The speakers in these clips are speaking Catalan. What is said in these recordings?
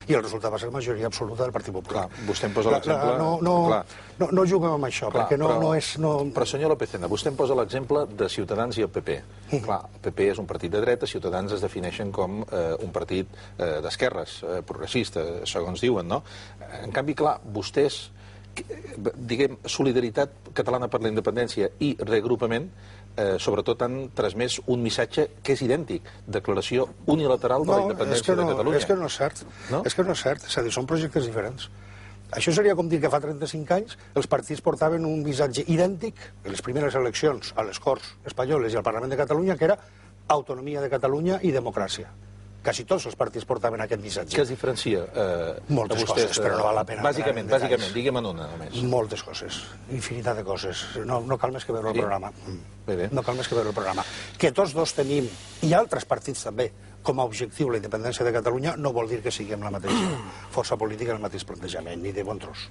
i el resultat va ser majoria absoluta del Partit Popular. Vostè em posa l'exemple... No juguem amb això, perquè no és... Però, senyor López Tena, vostè em posa l'exemple de Ciutadans i el PP. Clar, el PP és un partit de dreta, Ciutadans es defineixen com un partit d'esquerres, progressista, segons diuen, no? En canvi, clar, vostès, diguem, Solidaritat Catalana per la Independència i Reagrupament, sobretot han transmès un missatge que és idèntic, declaració unilateral de la independència de Catalunya. És que no és cert. És que no és cert. És a dir, són projectes diferents. Això seria com dir que fa 35 anys els partits portaven un missatge idèntic en les primeres eleccions a les Corts Espanyoles i al Parlament de Catalunya, que era autonomia de Catalunya i democràcia. Quasi tots els partits portaven aquest missatge. Què es diferencia? Moltes coses, però no val la pena. Bàsicament, digue'm-en una només. Moltes coses, infinitat de coses. No cal més que veure el programa. No cal més que veure el programa. Que tots dos tenim, i altres partits també, com a objectiu la independència de Catalunya, no vol dir que siguem la mateixa força política, el mateix plantejament, ni de bon tros.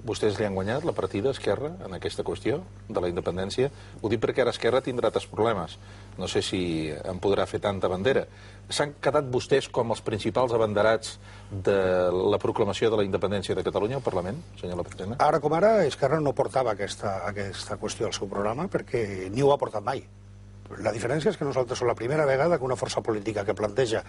Vostès li han guanyat la partida a Esquerra en aquesta qüestió de la independència? Ho dic perquè ara Esquerra tindrà altres problemes. No sé si en podrà fer tanta bandera. S'han quedat vostès com els principals abanderats de la proclamació de la independència de Catalunya al Parlament, senyor López Tena? Ara com ara, Esquerra no portava aquesta qüestió al seu programa perquè ni ho ha portat mai. La diferència és que nosaltres som la primera vegada que una força política que planteja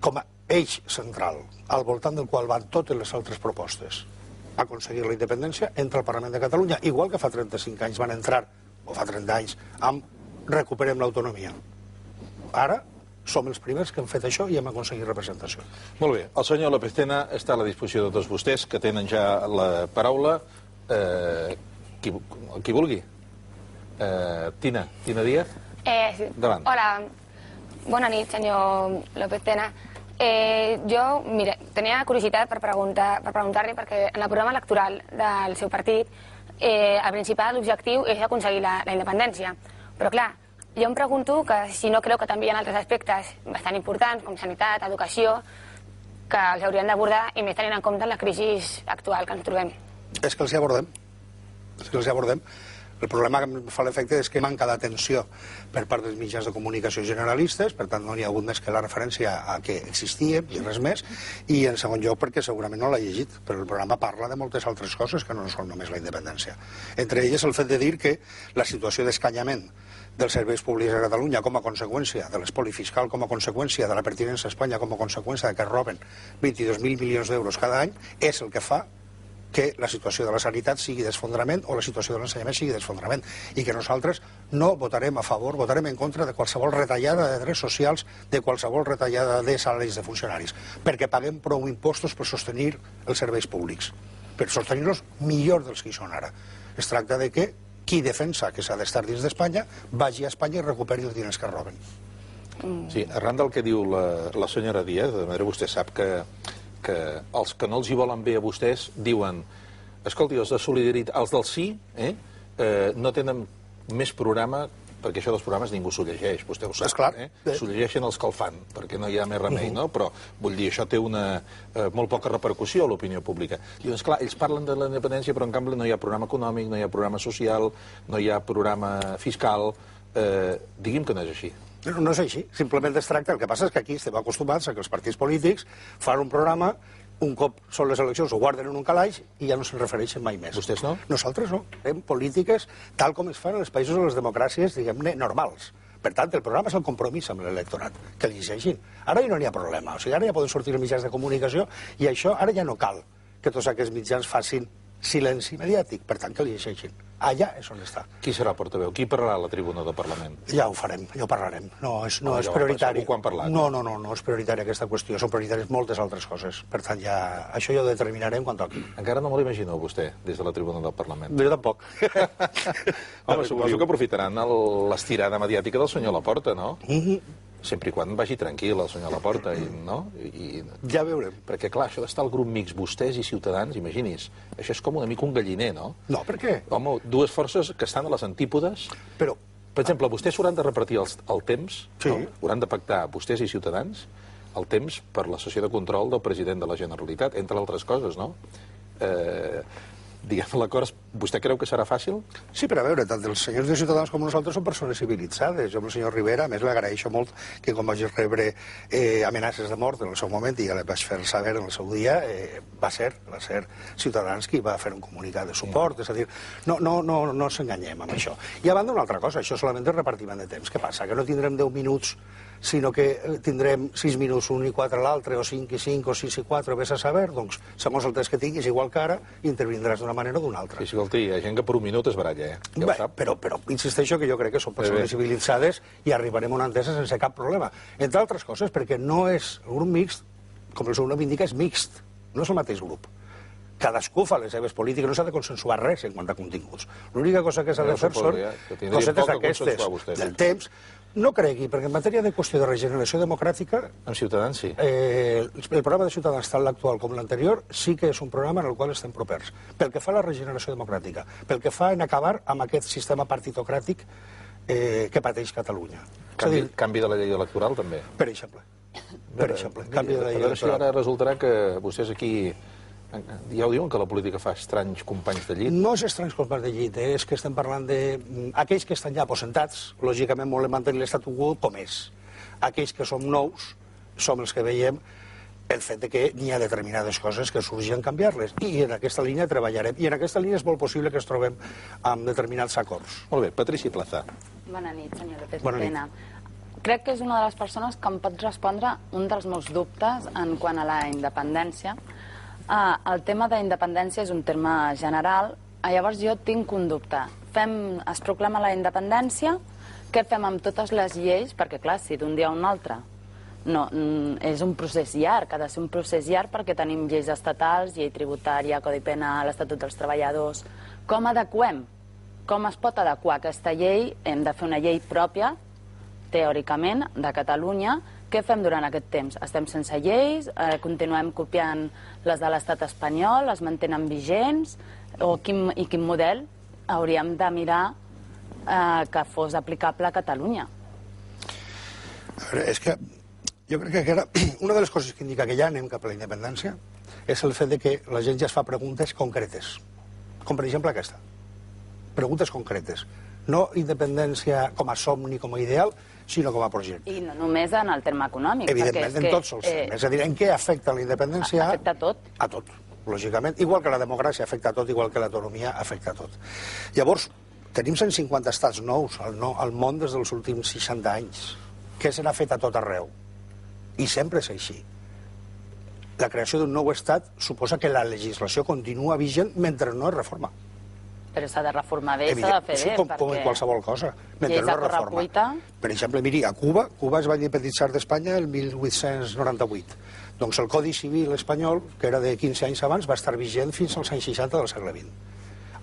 com a eix central, al voltant del qual van totes les altres propostes, aconseguir la independència, entra al Parlament de Catalunya, igual que fa 35 anys van entrar, o fa 30 anys, amb recuperem l'autonomia. Ara som els primers que hem fet això i hem aconseguit representació. Molt bé. El senyor López Tena està a la disposició de tots vostès, que tenen ja la paraula. Qui vulgui. Tina Díaz. Sí. Davant. Hola, bona nit, senyor López Tena. Jo, mire, tenia curiositat per preguntar-li, perquè en el programa electoral del seu partit el principal objectiu és aconseguir la independència. Però, clar, jo em pregunto que si no creu que també hi ha altres aspectes bastant importants, com sanitat, educació, que els haurien d'abordar, i més tenint en compte la crisi actual que ens trobem. És que els hi abordem. El problema que em fa l'efecte és que manca d'atenció per part dels mitjans de comunicació generalistes, per tant no n'hi ha hagut més que la referència a que existia i res més, i en segon lloc perquè segurament no l'ha llegit, però el programa parla de moltes altres coses que no són només la independència. Entre elles el fet de dir que la situació d'escanyament dels serveis públics a Catalunya com a conseqüència de l'espoli fiscal, com a conseqüència de la pertinença a Espanya, com a conseqüència de que es roben 22.000 milions d'euros cada any, és el que fa que la situació de la sanitat sigui d'esfondrament o la situació de l'ensenyament sigui d'esfondrament, i que nosaltres no votarem a favor, votarem en contra de qualsevol retallada de drets socials, de qualsevol retallada de salaris de funcionaris, perquè paguem prou impostos per sostenir els serveis públics, per sostenir-los millor dels que hi són ara. Es tracta de que qui defensa que s'ha d'estar dins d'Espanya vagi a Espanya i recuperi els diners que roben. Sí, arran del que diu la senyora Díaz, de manera vostè sap que els que no els hi volen bé a vostès diuen, escolti, els de Solidaritat, els del sí, no tenen més programa, perquè això dels programes ningú s'ho llegeix, vostè ho sap. S'ho llegeixen els que el fan, perquè no hi ha més remei, no? Però, vull dir, això té una molt poca repercussió a l'opinió pública. Diuen, esclar, ells parlen de la independència, però en canvi no hi ha programa econòmic, no hi ha programa social, no hi ha programa fiscal. Digui'm que no és així. No és així, simplement es tracta, el que passa és que aquí estem acostumats a que els partits polítics fan un programa, un cop són les eleccions ho guarden en un calaix i ja no se'n refereixen mai més. Vostès no? Nosaltres no, fem polítiques tal com es fan en els països de les democràcies, diguem-ne, normals. Per tant, el programa és el compromís amb l'electorat, que el llegeixin. Ara ja no n'hi ha problema, o sigui, ara ja poden sortir els mitjans de comunicació i això ara ja no cal que tots aquests mitjans facin silenci mediàtic, per tant que el llegeixin. Allà és on està. Qui serà el portaveu? Qui parlarà a la tribuna del Parlament? Ja ho farem, ja ho parlarem. No és prioritari. Segur que ho han parlat. No és prioritari aquesta qüestió. Són prioritàries moltes altres coses. Per tant, això ja ho determinarem quan toqui. Encara no me l'imagino, vostè, des de la tribuna del Parlament. Jo tampoc. Home, suposo que aprofitaran l'estirada mediàtica del senyor Laporta, no? Sempre i quan vagi tranquil el senyor Laporta, no? Ja veurem. Perquè, clar, això d'estar al grup mix, vostès i Ciutadans, imagini's, això és com una mica un galliner, no? No, per què? Home, dues forces que estan a les antípodes. Però... Per exemple, vostès s'hauran de repartir el temps, sí. Hauran de pactar, vostès i Ciutadans, el temps per la sessió de control del president de la Generalitat, entre altres coses, no? diguem, l'acord, vostè creu que serà fàcil? Sí, però a veure, tant els senyors de Ciutadans com nosaltres són persones civilitzades. Jo amb el senyor Rivera, a més, l'agraeixo molt que quan vaig rebre amenaces de mort en el seu moment, i ja li vaig fer saber en el seu dia, va ser Ciutadans qui va fer un comunicat de suport. És a dir, no ens enganyem amb això. I a banda una altra cosa, això solament és repartiment de temps. Què passa? Que no tindrem 10 minuts, sinó que tindrem 6 minuts un i 4 l'altre, o 5 i 5, o 6 i 4, vés a saber, doncs, segons el temps que tinguis, igual que ara, intervindràs d'una manera o d'una altra. Sí, escolti, hi ha gent que per un minut es baralla, ja ho sap. Però insisteixo que jo crec que són persones civilitzades i arribarem a una entesa sense cap problema. Entre altres coses, perquè no és el grup mixt, com el seu nom indica, és mixt, no és el mateix grup. Cadascú fa les seves polítiques, no s'ha de consensuar res en quant a continguts. L'única cosa que s'ha de fer són cosetes aquestes del temps. No cregui, perquè en matèria de qüestió de regeneració democràtica... Amb Ciutadans, sí. El programa de Ciutadans, tant l'actual com l'anterior, sí que és un programa en el qual estem propers. Pel que fa a la regeneració democràtica, pel que fa en acabar amb aquest sistema partitocràtic que pateix Catalunya. Canvi de la llei electoral, també. Per exemple. Canvi de la llei electoral. Si ara electoral. resultarà que vostès aquí... Ja ho diuen, que la política fa estranys companys de llit? No és estranys companys de llit, és que estem parlant d'aquells que estan ja aposentats, lògicament volen mantenir l'estatu quo com és. Aquells que som nous, som els que veiem el fet de que n'hi ha determinades coses que surgien canviar-les. I en aquesta línia treballarem. I en aquesta línia és molt possible que ens trobem amb determinats acords. Molt bé, Patrici Plaza. Bona nit, senyor López Bona nit. Tena. Crec que és una de les persones que em pot respondre un dels meus dubtes en quant a la independència. El tema de independència és un terme general, llavors jo tinc un dubte. Es proclama la independència, què fem amb totes les lleis? Perquè, clar, si d'un dia a un altre no, és un procés llarg, ha de ser un procés llarg perquè tenim lleis estatals, llei tributària, codi penal, estatut dels treballadors. Com adequem? Com es pot adequar aquesta llei? Hem de fer una llei pròpia, teòricament, de Catalunya. Què fem durant aquest temps? Estem sense lleis? Continuem copiant les de l'estat espanyol? Les mantenen vigents? I quin model hauríem de mirar que fos aplicable a Catalunya? A veure, és que jo crec que una de les coses que indica que ja anem cap a la independència és el fet de que la gent ja es fa preguntes concretes, com per exemple aquesta. Preguntes concretes. No independència com a somni, com a ideal, sinó com a projecte. I no només en el terme econòmic. Evidentment, en tots els temes. És a dir, en què afecta la independència? Afecta a tot. A tot, lògicament. Igual que la democràcia afecta a tot, igual que l'autonomia afecta a tot. Llavors, tenim 150 estats nous al món des dels últims 60 anys. Què se n'ha fet a tot arreu? I sempre és així. La creació d'un nou estat suposa que la legislació continua vigent mentre no es reforma. Però s'ha de reformar bé, s'ha de fer bé. Com en qualsevol cosa. Mentre no es reforma. Per exemple, miri, a Cuba es va independitzar d'Espanya el 1898. Doncs el Codi Civil espanyol, que era de 15 anys abans, va estar vigent fins als anys 60 del segle XX.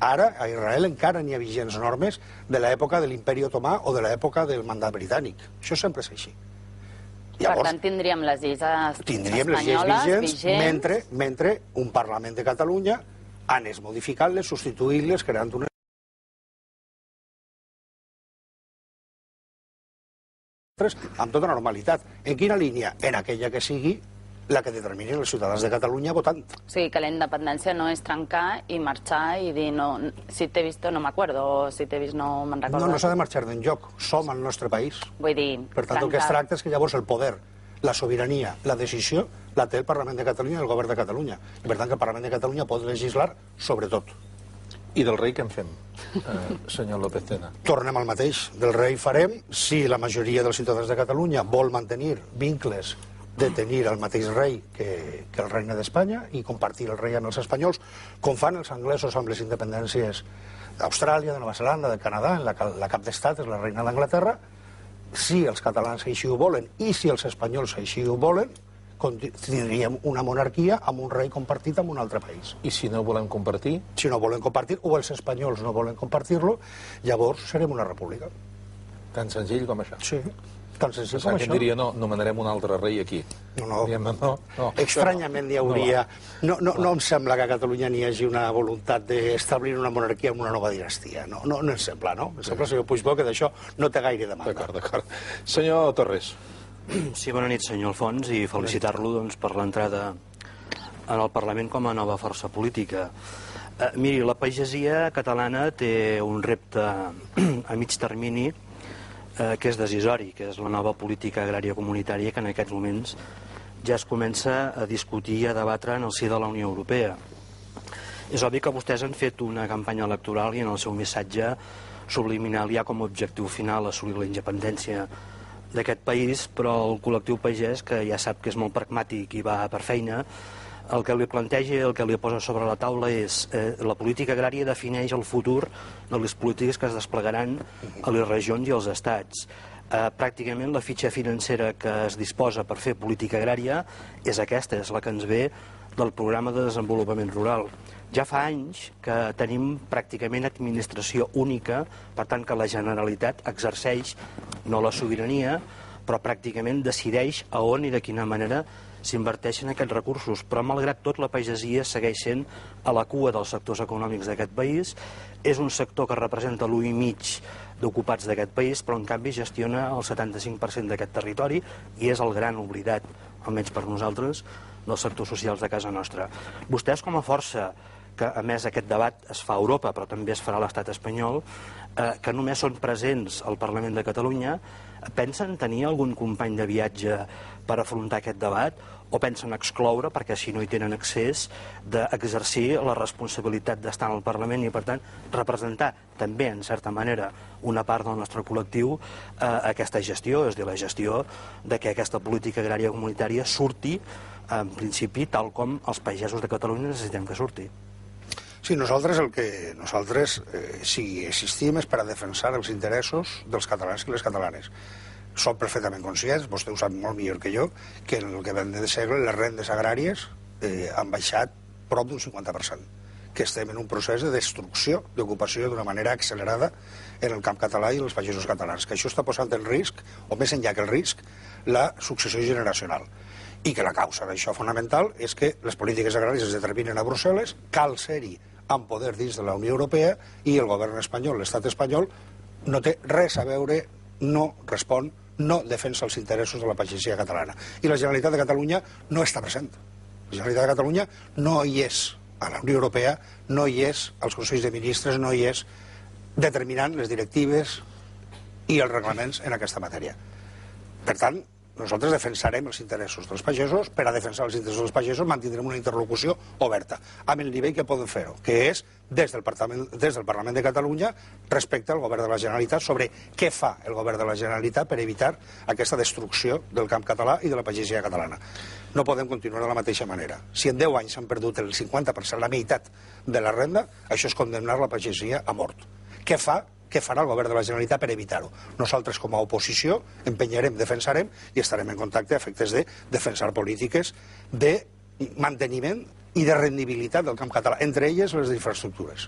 Ara, a Israel encara n'hi ha vigents normes de l'època de l'Imperi Otomà o de l'època del mandat britànic. Això sempre és així. Per tant, tindríem les lleis espanyoles vigents mentre un Parlament de Catalunya anés modificant-les, substituint-les, creant unes amb tota normalitat. En quina línia? En aquella que sigui la que determinin els ciutadans de Catalunya votant. O sigui, que la independència no és trencar i marxar i dir, no, si t'he vist no m'acuerdo, o si t'he vist no me'n recordo. No s'ha de marxar d'enlloc. Som al nostre país. Vull dir, per tant, el que es tracta és que llavors el poder, la sobirania, la decisió, la té el Parlament de Catalunya i el Govern de Catalunya. I per tant, que el Parlament de Catalunya pot legislar sobre tot. I del rei què en fem, senyor López Tena? Tornem al mateix. Del rei farem, si la majoria dels ciutadans de Catalunya vol mantenir vincles de tenir el mateix rei que el regne d'Espanya i compartir el rei amb els espanyols, com fan els anglesos amb les independències d'Austràlia, de Nova Zelanda, de Canadà, en la cap d'estat és la reina d'Anglaterra. Si els catalans així ho volen i si els espanyols així ho volen, tindríem una monarquia amb un rei compartit amb un altre país. I si no volem compartir? Si no volen compartir, o els espanyols no volen compartir-lo, llavors serem una república. Tan senzill com això? Sí, tan senzill com això. Qui diria, no, nomenarem un altre rei aquí. No. Estranyament hi hauria... No em sembla que a Catalunya n'hi hagi una voluntat d'establir una monarquia amb una nova dinastia. No em sembla, no? Em sembla, senyor Puigdemont, que d'això no té gaire demanda. D'acord. Senyor Torres. Sí, bona nit, senyor Alfons, i felicitar-lo per l'entrada en el Parlament com a nova força política. Miri, la pagesia catalana té un repte a mig termini que és decisori, que és la nova política agrària comunitària que en aquests moments ja es comença a discutir i a debatre en el si de la Unió Europea. És obvi que vostès han fet una campanya electoral i en el seu missatge subliminal hi ha com a objectiu final assolir la independència d'aquest país, però el col·lectiu pagès, que ja sap que és molt pragmàtic i va per feina, el que li planteja i el que li posa sobre la taula és la política agrària defineix el futur de les polítiques que es desplegaran a les regions i als estats. Pràcticament la fitxa financera que es disposa per fer política agrària és aquesta, és la que ens ve del programa de desenvolupament rural. Ja fa anys que tenim pràcticament administració única, per tant que la Generalitat exerceix no la sobirania, però pràcticament decideix a on i de quina manera s'inverteixen aquests recursos, però malgrat tot la pagesia segueix sent a la cua dels sectors econòmics d'aquest país. És un sector que representa l'1,5% d'ocupats d'aquest país, però en canvi gestiona el 75% d'aquest territori i és el gran oblidat, almenys per nosaltres, dels sectors socials de casa nostra. Vostès, com a força, que a més aquest debat es fa a Europa, però també es farà a l'estat espanyol, que només són presents al Parlament de Catalunya, pensen tenir algun company de viatge per afrontar aquest debat o pensen excloure, perquè així no hi tenen accés, d'exercir la responsabilitat d'estar al Parlament i, per tant, representar també, en certa manera, una part del nostre col·lectiu aquesta gestió, és a dir, la gestió de que aquesta política agrària comunitària surti, en principi, tal com els pagesos de Catalunya necessitem que surti. Sí, nosaltres si existim és per a defensar els interessos dels catalans i les catalanes. Som perfectament conscients, vostè ho sap molt millor que jo, que en el que vam de segle les rendes agràries han baixat prop d'un 50%, que estem en un procés de destrucció d'ocupació d'una manera accelerada en el camp català i els pagesos catalans, que això està posant en risc, o més enllà que el risc, la successió generacional. I que la causa d'això fonamental és que les polítiques agràries es determinen a Brussel·les, cal ser-hi amb poder dins de la Unió Europea i el govern espanyol, l'estat espanyol, no té res a veure, no respon, no defensa els interessos de la pagesia catalana. I la Generalitat de Catalunya no està present. La Generalitat de Catalunya no hi és a la Unió Europea, no hi és als Consells de Ministres, no hi és determinant les directives i els reglaments en aquesta matèria. Per tant, nosaltres defensarem els interessos dels pagesos. Per a defensar els interessos dels pagesos mantindrem una interlocució oberta, amb el nivell que poden fer-ho, que és des del Parlament de Catalunya respecte al govern de la Generalitat sobre què fa el govern de la Generalitat per evitar aquesta destrucció del camp català i de la pagesia catalana. No podem continuar de la mateixa manera. Si en 10 anys s'han perdut el 50%, la meitat de la renda, això és condemnar la pagesia a mort. Què farà el govern de la Generalitat per evitar-ho? Nosaltres, com a oposició, empenyarem, defensarem i estarem en contacte a efectes de defensar polítiques de manteniment i de rendibilitat del camp català, entre elles les infraestructures.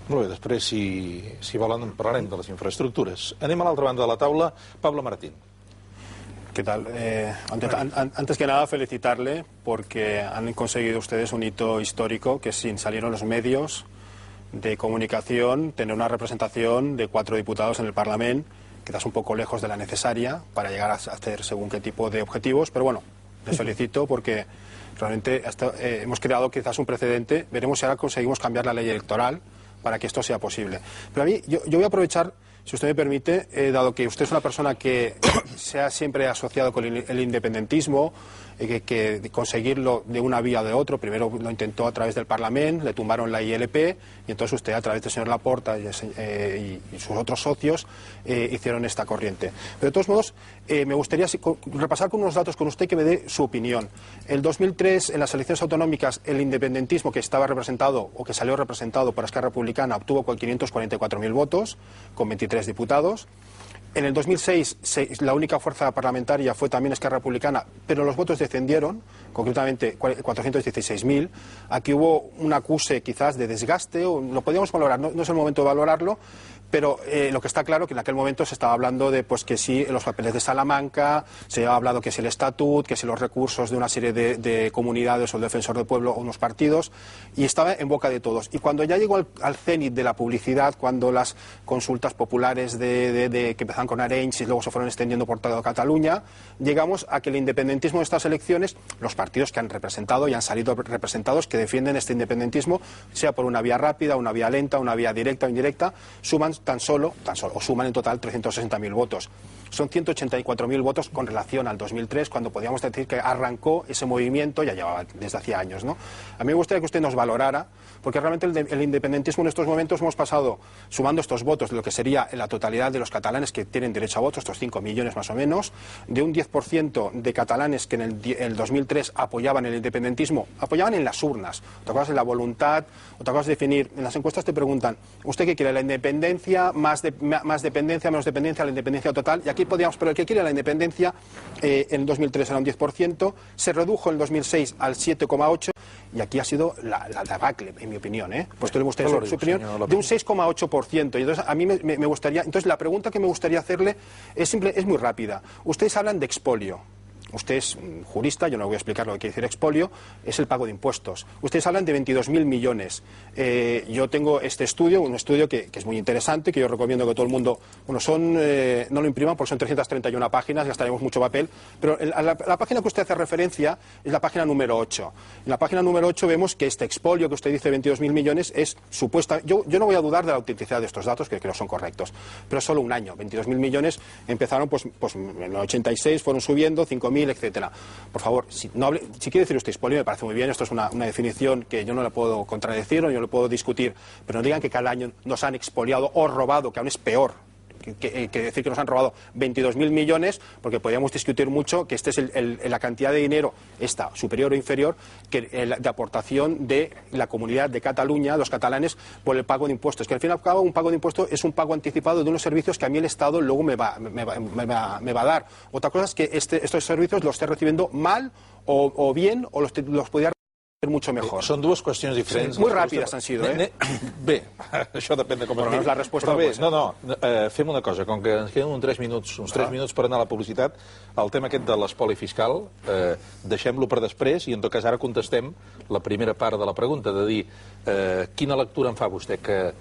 Molt bé, després, si volen, parlarem de les infraestructures. Anem a l'altra banda de la taula. Pablo Martín. ¿Qué tal? Antes que nada, felicitarle porque han conseguido ustedes un hito histórico que sin salir en los medios de comunicación, tener una representación de 4 diputados en el Parlamento, quizás un poco lejos de la necesaria para llegar a hacer según qué tipo de objetivos, pero bueno, les felicito porque realmente hemos creado quizás un precedente. Veremos si ahora conseguimos cambiar la ley electoral para que esto sea posible. Pero a mí, yo voy a aprovechar, si usted me permite, dado que usted es una persona que se ha siempre asociado con el independentismo, que conseguirlo de una vía o de otro, primero lo intentó a través del Parlamento, le tumbaron la ILP, y entonces usted, a través del señor Laporta y sus otros socios, hicieron esta corriente. Pero de todos modos, me gustaría repasar con unos datos con usted que me dé su opinión. El 2003, en las elecciones autonómicas, el independentismo que estaba representado, o que salió representado por Esquerra Republicana, obtuvo 544.000 votos, con 23 diputados. En el 2006 la única fuerza parlamentaria fue también Esquerra Republicana, pero los votos descendieron, concretamente 416.000. Aquí hubo un acuse quizás de desgaste, o lo podíamos valorar, no es el momento de valorarlo, Pero lo que está claro que en aquel momento se estaba hablando de pues que si los papeles de Salamanca, se había hablado que si el estatut, que si los recursos de una serie de comunidades o el defensor del pueblo o unos partidos, y estaba en boca de todos. Y cuando ya llegó al cenit de la publicidad, cuando las consultas populares que empezaron con Arenys y luego se fueron extendiendo por toda Cataluña, llegamos a que el independentismo de estas elecciones, los partidos que han representado y han salido representados que defienden este independentismo, sea por una vía rápida, una vía lenta, una vía directa o indirecta, suman tan solo, o suman en total 360.000 votos. Son 184.000 votos con relación al 2003, cuando podíamos decir que arrancó ese movimiento, ya llevaba desde hacía años, ¿no? A mí me gustaría que usted nos valorara, porque realmente el independentismo en estos momentos hemos pasado, sumando estos votos, de lo que sería la totalidad de los catalanes que tienen derecho a voto, estos 5 millones más o menos, de un 10% de catalanes que en el 2003 apoyaban el independentismo, apoyaban en las urnas. Otra cosa es la voluntad, otra cosa es definir. En las encuestas te preguntan, ¿usted qué quiere? ¿La independencia, más dependencia, menos dependencia, la independencia total? Y aquí podríamos, pero el que quiere la independencia en 2003 era un 10%, se redujo en 2006 al 7,8%, y aquí ha sido la debacle, en mi opinión, pues tenemos usted su opinión, de un 6,8%. Y entonces a mí me gustaría, entonces la pregunta que me gustaría hacerle es muy rápida. Ustedes hablan de expolio. Usted es jurista, yo no voy a explicar lo que quiere decir expolio, es el pago de impuestos. Ustedes hablan de 22.000 millones. Yo tengo este estudio, un estudio que es muy interesante, que yo recomiendo que todo el mundo, bueno, no lo impriman porque son 331 páginas, gastaremos mucho papel, pero la página que usted hace referencia es la página número 8. En la página número 8 vemos que este expolio que usted dice 22.000 millones es supuesta. Yo no voy a dudar de la autenticidad de estos datos, que creo son correctos, pero es solo un año. 22.000 millones empezaron pues en el 86, fueron subiendo, 5.000, etcétera. Por favor, si quiere decir usted expolio, me parece muy bien, esto es una definición que yo no la puedo contradecir o yo no puedo discutir, pero no digan que cada año nos han expoliado o robado, que aún es peor que decir que nos han robado 22.000 millones, porque podríamos discutir mucho que esta es la cantidad de dinero, esta superior o inferior, de aportación de la comunidad de Cataluña, los catalanes, por el pago de impuestos. Que al fin y al cabo un pago de impuestos es un pago anticipado de unos servicios que a mí el Estado luego me va a dar. Otra cosa es que estos servicios los esté recibiendo mal o bien, o los podría mucho mejor. Són dues qüestions diferents. Muy ràpides han sido, Bé, això depèn de com es la resposta. Però bé, fem una cosa, com que ens queden uns 3 minuts per anar a la publicitat, el tema aquest de l'espoli fiscal, deixem-lo per després i en tot cas ara contestem la primera part de la pregunta, de dir, quina lectura en fa vostè, que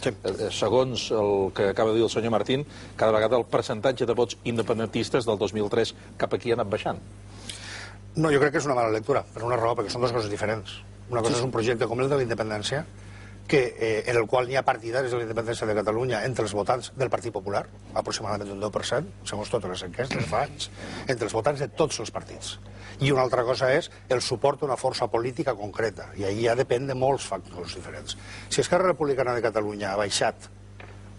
segons el que acaba de dir el senyor Martín, cada vegada el percentatge de vots independentistes del 2003 cap aquí ha anat baixant? No, jo crec que és una mala lectura, per una raó, perquè són dues coses diferents. Una cosa és un projecte com el de la independència, en el qual hi ha partidaris de la independència de Catalunya entre els votants del Partit Popular, aproximadament un 10%, segons totes les enquestes fa anys, entre els votants de tots els partits. I una altra cosa és el suport a una força política concreta, i ahir ja depèn de molts factors diferents. Si Esquerra Republicana de Catalunya ha baixat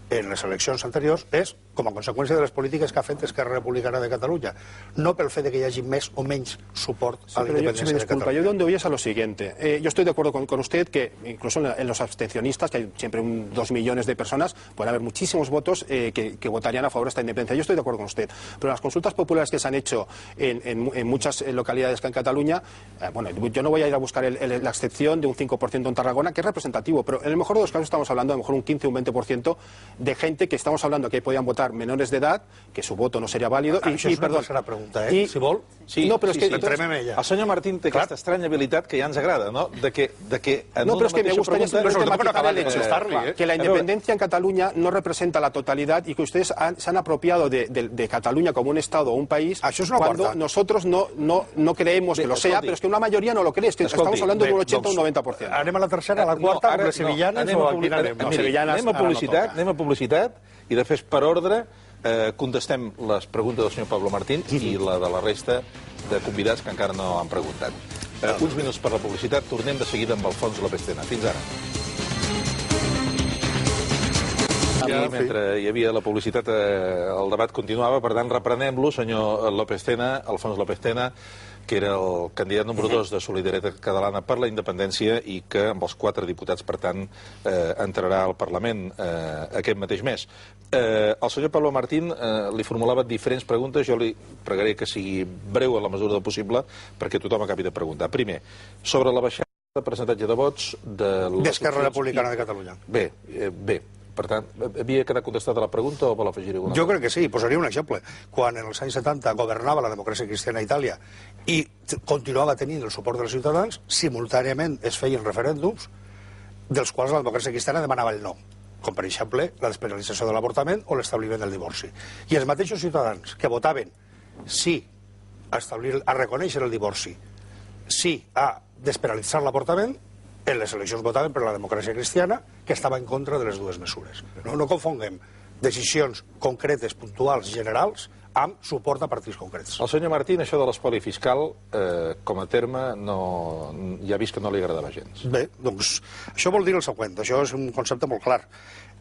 en les eleccions anteriors és com a conseqüència de les polítiques que ha fet Esquerra Republicana de Catalunya, no pel fet de que hi hagi més o menys suport a la independencia de Cataluña. Yo donde voy es a lo siguiente. Yo estoy de acuerdo con usted que incluso en los abstencionistas, que hay siempre 2 millones de personas, pueden haber muchísimos votos que votarían a favor de esta independencia. Yo estoy de acuerdo con usted. Pero las consultas populares que se han hecho en muchas localidades en Cataluña, bueno, yo no voy a ir a buscar la excepción de un 5% en Tarragona, que es representativo, pero en el mejor de los casos estamos hablando de a lo mejor un 15 o un 20% de gente que estamos hablando que podían votar menores de edad, que su voto no seria válido. Això és una tercera pregunta, si vol. Sí, no, però és que el senyor Martín té aquesta estranya habilitat que ja ens agrada, ¿no? De que en una mateixa pregunta... Que la independencia en Cataluña no representa la totalidad y que ustedes se han apropiado de Cataluña como un Estado o un país cuando nosotros no creemos que lo sea, pero es que una mayoría no lo cree, es que estamos hablando de un 80 o un 90%. Anem a la tercera, a la quarta, amb les sevillanes o a quina anem? Anem a publicitat i després per ordre contestem les preguntes del senyor Pablo Martín i la de la resta de convidats que encara no han preguntat. Uns minuts per la publicitat, tornem de seguida amb Alfons López Tena. Fins ara. Mentre hi havia la publicitat, el debat continuava, per tant, reprenem-lo, senyor López Tena, Alfons López Tena, que era el candidat número 2 de Solidaritat Catalana per la Independència i que amb els 4 diputats, per tant, entrarà al Parlament aquest mateix mes. El senyor Pablo Martín li formulava diferents preguntes, jo li pregaré que sigui breu a la mesura del possible perquè tothom acabi de preguntar. Primer, sobre la baixada de percentatge de vots d'Esquerra Republicana de Catalunya. Bé, Per tant, havia quedat contestat a la pregunta o vol afegir alguna cosa? Jo crec que sí, posaria un exemple. Quan en els anys 70 governava la democràcia cristiana a Itàlia i continuava tenint el suport dels ciutadans, simultàniament es feien referèndums dels quals la democràcia cristiana demanava el no, com per exemple la despenalització de l'avortament o l'establiment del divorci. I els mateixos ciutadans que votaven sí a reconèixer el divorci, sí a despenalitzar l'avortament, en les eleccions votaven per la democràcia cristiana, que estava en contra de les dues mesures. No confonguem decisions concretes, puntuals, generals, amb suport a partits concrets. El senyor Martín, això de l'espoli fiscal, com a terme, ja ha vist que no li agradava gens. Bé, doncs això vol dir el següent, això és un concepte molt clar.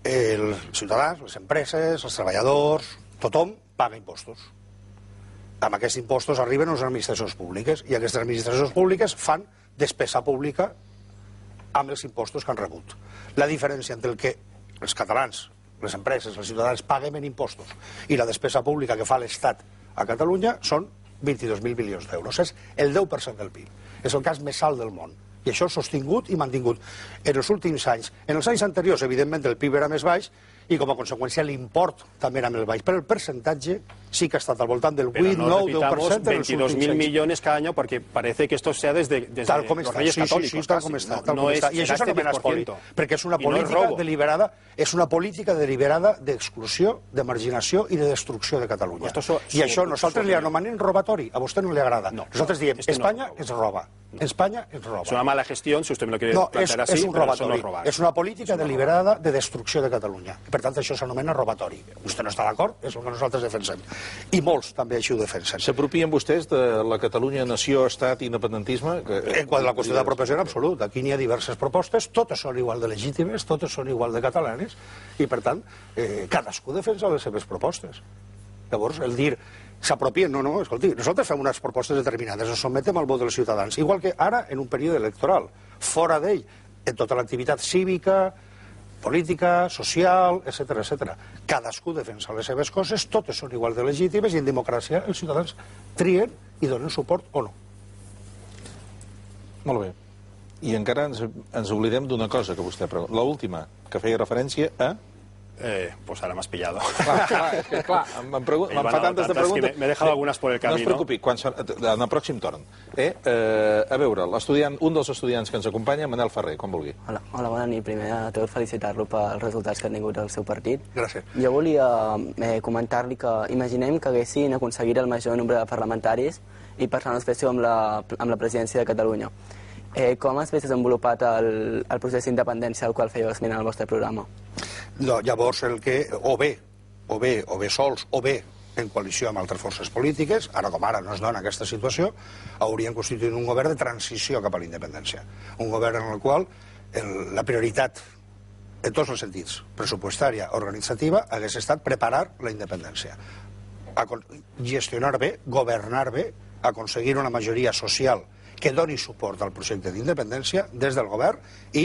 Els ciutadans, les empreses, els treballadors, tothom paga impostos. Amb aquests impostos arriben a les administracions públiques i aquestes administracions públiques fan despesa pública amb els impostos que han rebut. La diferència entre el que els catalans, les empreses, els ciutadans paguem en impostos i la despesa pública que fa l'Estat a Catalunya són 22.000 milions d'euros. És el 10% del PIB. És el cas més alt del món. I això sostingut i mantingut en els últims anys. En els anys anteriors, evidentment, el PIB era més baix i, com a conseqüència, l'import també era més baix. Però el percentatge sí que ha estat al voltant del 8, 9, 10% en els últims anys. 22.000 millones cada año porque parece que esto sea desde tal com los està, Reyes Católicos. Sí, tal com està. I això s'anomena espoli, perquè és una política deliberada, és una política deliberada d'exclusió, de marginació i de destrucció de Catalunya. I això nosaltres li anomenem robatori. A vostè no li agrada. Nosaltres diem, Espanya ens roba. Espanya ens roba. Es una mala gestión, si usted me lo quiere plantear así, és un robatori. És una política deliberada de destrucció de Catalunya. Per tant, això s'anomena robatori. Vostè no està d'acord? És el que nosaltres defensem. I molts també així ho defensen. S'apropien vostès de la Catalunya nació, estat, independentisme? En quant a la qüestió d'apropiació en absolut. Aquí n'hi ha diverses propostes, totes són igual de legítimes, totes són igual de catalanes, i per tant, cadascú defensa les seves propostes. Llavors, el dir s'apropien, no, escolti, nosaltres fem unes propostes determinades, ens sometem al vot dels ciutadans, igual que ara en un període electoral, fora d'ell, en tota l'activitat cívica, política, social, etc etc. Cadascú defensa les seves coses, totes són igual de legítimes i en democràcia els ciutadans trien i donen suport o no. Molt bé. I encara ens oblidem d'una cosa que vostè pregunta. L'última, que feia referència a... Pues ahora me has pillado. Clar, em fa tantes de preguntes. Me he dejado algunas por el camino. No es preocupi, en el pròxim torn. A veure, un dels estudiants que ens acompanya, Manel Ferrer, com vulgui. Hola, bona nit. Primer, tot felicitar-lo pels resultats que ha tingut el seu partit. Gràcies. Jo volia comentar-li que imaginem que haguessin aconseguit el major nombre de parlamentaris i passar una espècie amb la presidència de Catalunya. Com es veu desenvolupat el procés d'independència al qual fèieu esment al vostre programa? No, llavors el que, o bé sols, o bé en coalició amb altres forces polítiques, ara com ara no es dona aquesta situació, haurien constituït un govern de transició cap a la independència. Un govern en el qual la prioritat, en tots els sentits, pressupostària, organitzativa, hagués estat preparar la independència. Gestionar bé, governar bé, aconseguir una majoria social que doni suport al projecte d'independència des del govern i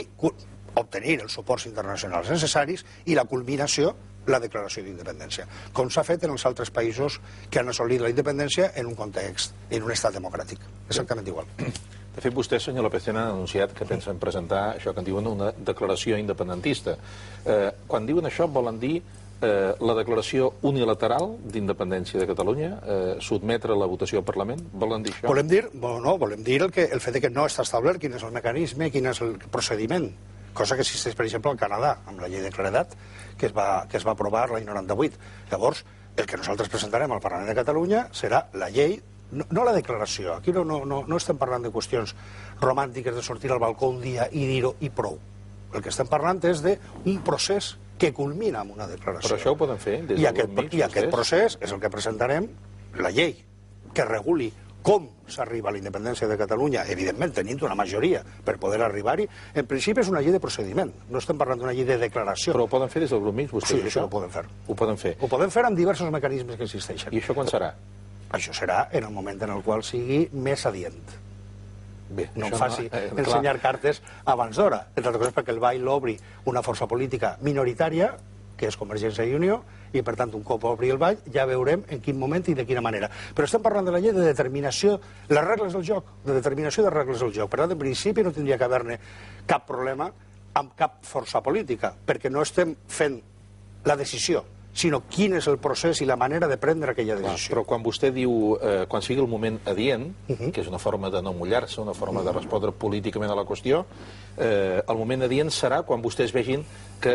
obtenir els suports internacionals necessaris i la culminació, la declaració d'independència, com s'ha fet en els altres països que han assolit la independència en un context, en un estat democràtic. Exactament igual. De fet, vostè, senyor López, ha anunciat que pensen presentar això que en diuen una declaració independentista. Quan diuen això, volen dir la declaració unilateral d'independència de Catalunya, sotmetre la votació al Parlament? Volen dir això? Volem dir el fet que no està establert quin és el mecanisme, quin és el procediment, cosa que existeix, per exemple, al Canadà, amb la llei de claredat, que es va aprovar l'any 98. Llavors, el que nosaltres presentarem al Parlament de Catalunya serà la llei, no la declaració. Aquí no estem parlant de qüestions romàntiques de sortir al balcó un dia i dir-ho i prou. El que estem parlant és d'un procés que culmina amb una declaració. Però això ho poden fer des del grup mixt? I aquest procés és el que presentarem, la llei, que reguli com s'arriba a la independència de Catalunya, evidentment tenint una majoria per poder arribar-hi. En principi és una llei de procediment, no estem parlant d'una llei de declaració. Però ho poden fer des del grup mixt, vostès? Sí, això ho poden fer. Ho poden fer. Ho poden fer amb diversos mecanismes que existeixen. I això quan serà? Això serà en el moment en el qual sigui més adient. Bé, no em faci ensenyar cartes abans d'hora. Entre altres coses perquè el ball l'obri una força política minoritària, que és Convergència i Unió, i per tant un cop obri el ball ja veurem en quin moment i de quina manera. Però estem parlant de la llei de determinació, les regles del joc, de determinació de regles del joc. Per tant, en principi no tindria que haver-ne cap problema amb cap força política, perquè no estem fent la decisió, sinó quin és el procés i la manera de prendre aquella decisió. Però quan vostè diu, quan sigui el moment adient, que és una forma de no mullar-se, una forma de respondre políticament a la qüestió, el moment adient serà quan vostès vegin que,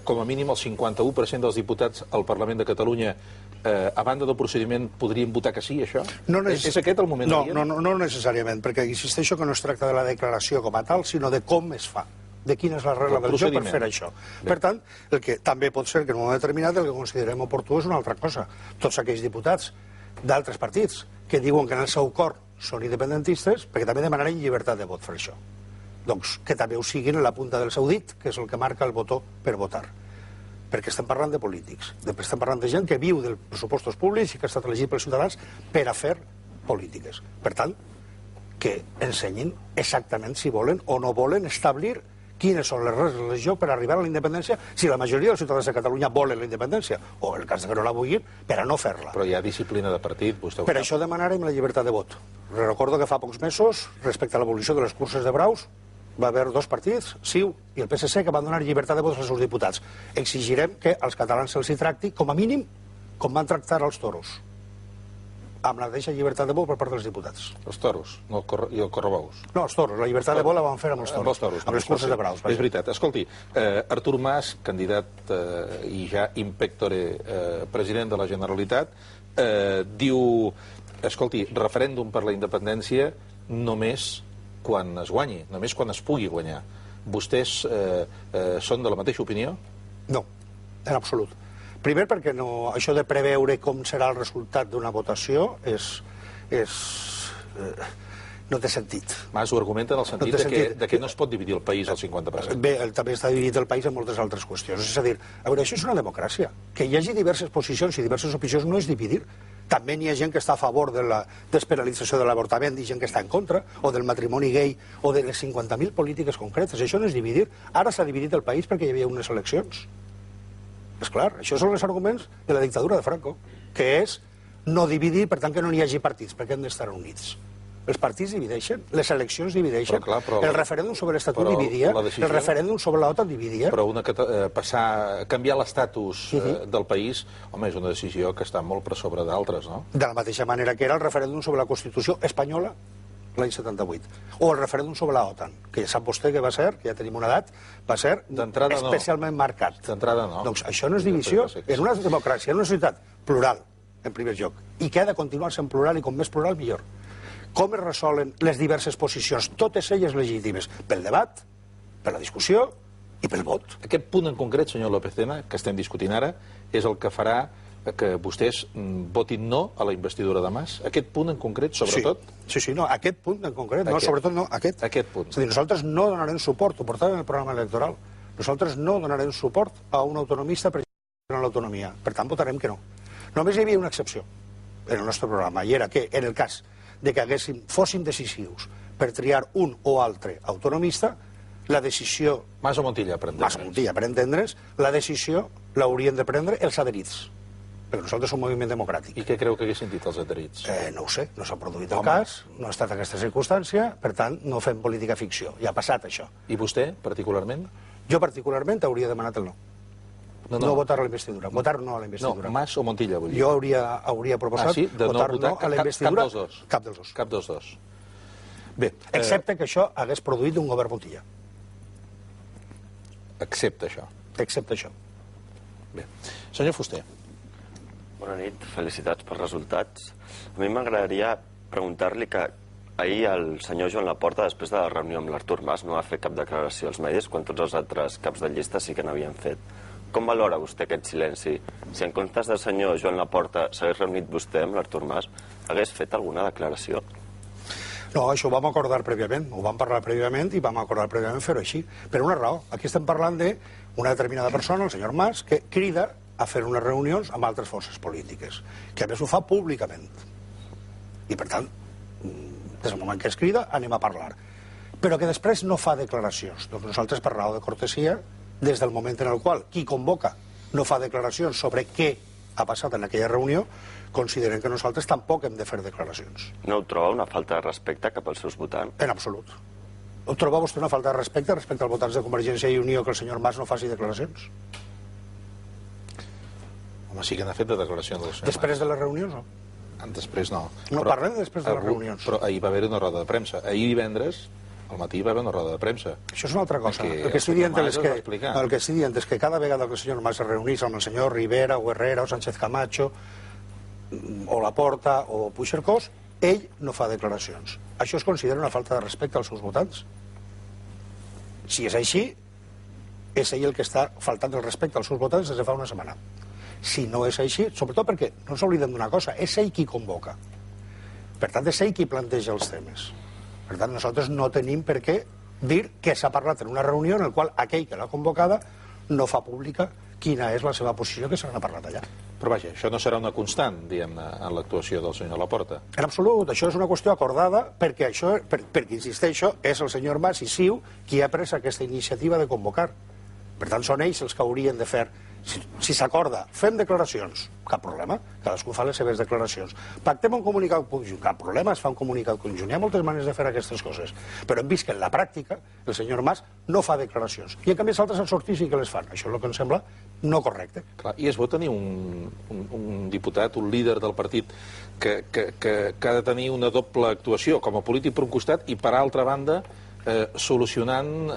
com a mínim, el 51% dels diputats al Parlament de Catalunya, a banda del procediment, podrien votar que sí, això? És aquest el moment adient? No necessàriament, perquè insisteixo que no es tracta de la declaració com a tal, sinó de com es fa, de quina és la regla del joc per fer això. Per tant, el que també pot ser que en un moment determinat el que considerem oportú és una altra cosa. Tots aquells diputats d'altres partits que diuen que en el seu cor són independentistes, perquè també demanarem llibertat de vot per això. Doncs que també ho siguin en la punta del seu dit, que és el que marca el botó per votar. Perquè estem parlant de polítics, estem parlant de gent que viu dels pressupostos públics i que ha estat elegit pels ciutadans per a fer polítiques. Per tant, que ensenyin exactament si volen o no volen establir quines són les regles del joc per arribar a la independència, si la majoria dels ciutadans de Catalunya volen la independència, o en el cas que no la vulguin, per a no fer-la. Però hi ha disciplina de partit, vostè ho sap. Per això demanarem la llibertat de vot. Recordo que fa pocs mesos, respecte a l'abolició de les curses de braus, va haver dos partits, CiU i el PSC, que van donar llibertat de vot als seus diputats. Exigirem que als catalans se'ls tracti, com a mínim, com van tractar els toros, amb la mateixa llibertat de vot per part dels diputs. Els toros i el correbous. No, els toros. La llibertat de vot la van fer amb els toros. Amb les curses de braus. És veritat. Escolti, Artur Mas, candidat i ja in pectore president de la Generalitat, diu, escolti, referèndum per la independència només quan es guanyi, només quan es pugui guanyar. Vostès són de la mateixa opinió? No, en absolut. Primer perquè això de preveure com serà el resultat d'una votació no té sentit. Mas ho argumenta en el sentit de que no es pot dividir el país al 50%. Bé, també està dividit el país en moltes altres qüestions. És a dir, a veure, això és una democràcia. Que hi hagi diverses posicions i diverses opinions no és dividir. També n'hi ha gent que està a favor de la despenalització de l'avortament i gent que està en contra, o del matrimoni gay, o de les 50.000 polítiques concretes. Això no és dividir. Ara s'ha dividit el país perquè hi havia unes eleccions. És clar, això són els arguments de la dictadura de Franco, que és no dividir, per tant que no n'hi hagi partits, perquè han d'estar units. Els partits divideixen, les eleccions divideixen, el referèndum sobre l'Estatut dividia, el referèndum sobre l'OTAN dividia. Però canviar l'estatus del país, home, és una decisió que està molt per sobre d'altres, no? De la mateixa manera que era el referèndum sobre la Constitució espanyola l'any 78, o el referèndum sobre l'OTAN, que ja sap vostè que va ser, que ja tenim una edat, va ser especialment marcat. D'entrada no. Doncs això no és divisió, és una democràcia, és una societat plural, en primer lloc, i que ha de continuar sent plural, i com més plural, millor. Com es resolen les diverses posicions, totes elles legítimes, pel debat, per la discussió i pel vot. Aquest punt en concret, senyor López Tena, que estem discutint ara, és el que farà que vostès votin no a la investidura de Mas? Aquest punt en concret, sobretot? Sí, no, aquest punt en concret, no, sobretot no, aquest. Aquest punt. És a dir, nosaltres no donarem suport, ho portàvem en el programa electoral, nosaltres no donarem suport a un autonomista per l'autonomia, per tant votarem que no. Només hi havia una excepció en el nostre programa, i era que en el cas de que fóssim decisius per triar un o altre autonomista, la decisió... Mas o Montilla, per entendre's. Mas o Montilla, per entendre's, la decisió l'haurien de prendre els adherits. Perquè nosaltres som un moviment democràtic. I què creu que haguessin dit els adherits? No ho sé, no s'ha produït el cas, no ha estat aquesta circumstància, per tant, no fem política ficció. Ja ha passat això. I vostè, particularment? Jo, particularment, hauria demanat el no. No votar a la investidura. Votar no a la investidura. No, Mas o Montilla, vull dir. Jo hauria proposat votar no a la investidura. Cap dels dos? Cap dels dos. Cap dels dos. Bé. Excepte que això hagués produït un govern Montilla. Excepte això. Excepte això. Bé. Senyor Fuster. Bona nit, felicitats pels resultats. A mi m'agradaria preguntar-li que ahir el senyor Joan Laporta, després de la reunió amb l'Artur Mas, no va fer cap declaració als medis, quan tots els altres caps de llista sí que n'havien fet. Com valora vostè aquest silenci? Si en comptes del senyor Joan Laporta s'hagués reunit vostè amb l'Artur Mas, hagués fet alguna declaració? No, això ho vam acordar prèviament, ho vam parlar prèviament i vam acordar prèviament fer-ho així. Per una raó, aquí estem parlant d'una determinada persona, el senyor Mas, que crida a fer unes reunions amb altres forces polítiques, que a més ho fa públicament. I per tant, des del moment que es crida, anem a parlar. Però que després no fa declaracions. Doncs nosaltres, per raó de cortesia, des del moment en el qual qui convoca no fa declaracions sobre què ha passat en aquella reunió, considerem que nosaltres tampoc hem de fer declaracions. No ho troba una falta de respecte cap als seus votants? En absolut. troba vostè una falta de respecte als votants de Convergència i Unió que el senyor Mas no faci declaracions? Home, sí que n'ha fet de declaracions del senyor Després de les reunions, no? Després no. No, parlem de després de les reunions. Però ahir va haver una roda de premsa. Ahir divendres, al matí, va haver una roda de premsa. Això és una altra cosa. El que estic dient és que cada vegada que el senyor Mas es reunís amb el senyor Rivera o Herrera o Sánchez Camacho o Laporta o Puigcercós, ell no fa declaracions. Això es considera una falta de respecte als seus votants? Si és així, és ell el que està faltant el respecte als seus votants des de fa una setmana. Si no és així, sobretot perquè no ens oblidem d'una cosa, és ell qui convoca. Per tant, és ell qui planteja els temes. Per tant, nosaltres no tenim per què dir que s'ha parlat en una reunió en la qual aquell que l'ha convocada no fa pública quina és la seva posició que se n'ha parlat allà. Però vaja, això no serà una constant, diguem-ne, en l'actuació del senyor Laporta. En absolut, això és una qüestió acordada perquè, insisteixo, és el senyor Mas i Ciu qui ha pres aquesta iniciativa de convocar. Per tant, són ells els que haurien de fer. Si s'acorda, fem declaracions, cap problema, cadascú fa les seves declaracions. Pactem un comunicat conjunt, cap problema, es fa un comunicat conjunt. Hi ha moltes maneres de fer aquestes coses, però hem vist que en la pràctica el senyor Mas no fa declaracions, i en canvi els altres han sortit i que les fan. Això és el que em sembla no correcte. Clar, i és bo tenir un diputat, un líder del partit que ha de tenir una doble actuació, com a polític per un costat i per altra banda solucionant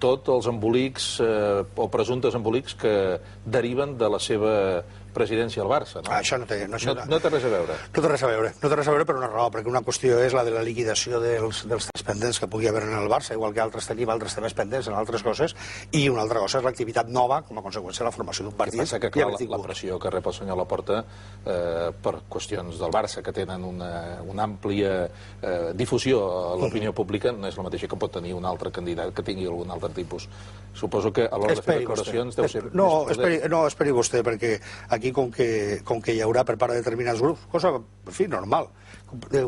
tots els embolics o presumptes embolics que deriven de la seva presidència al Barça, no? Això no té res a veure. No té res a veure per una raó, perquè una qüestió és la de la liquidació dels temes pendents que pugui haver en el Barça, igual que altres tenim altres temes pendents en altres coses, i una altra cosa és l'activitat nova com a conseqüència de la formació d'un partit. Passa que, clar, la pressió que rep el senyor Laporta per qüestions del Barça que tenen una àmplia difusió a l'opinió pública no és la mateixa que pot tenir un altre candidat que tingui algun altre tipus. Suposo que a l'hora de fer declaracions deu ser... No, esperi vostè, perquè aquí com que hi haurà per part de determinats grups, cosa, en fi, normal,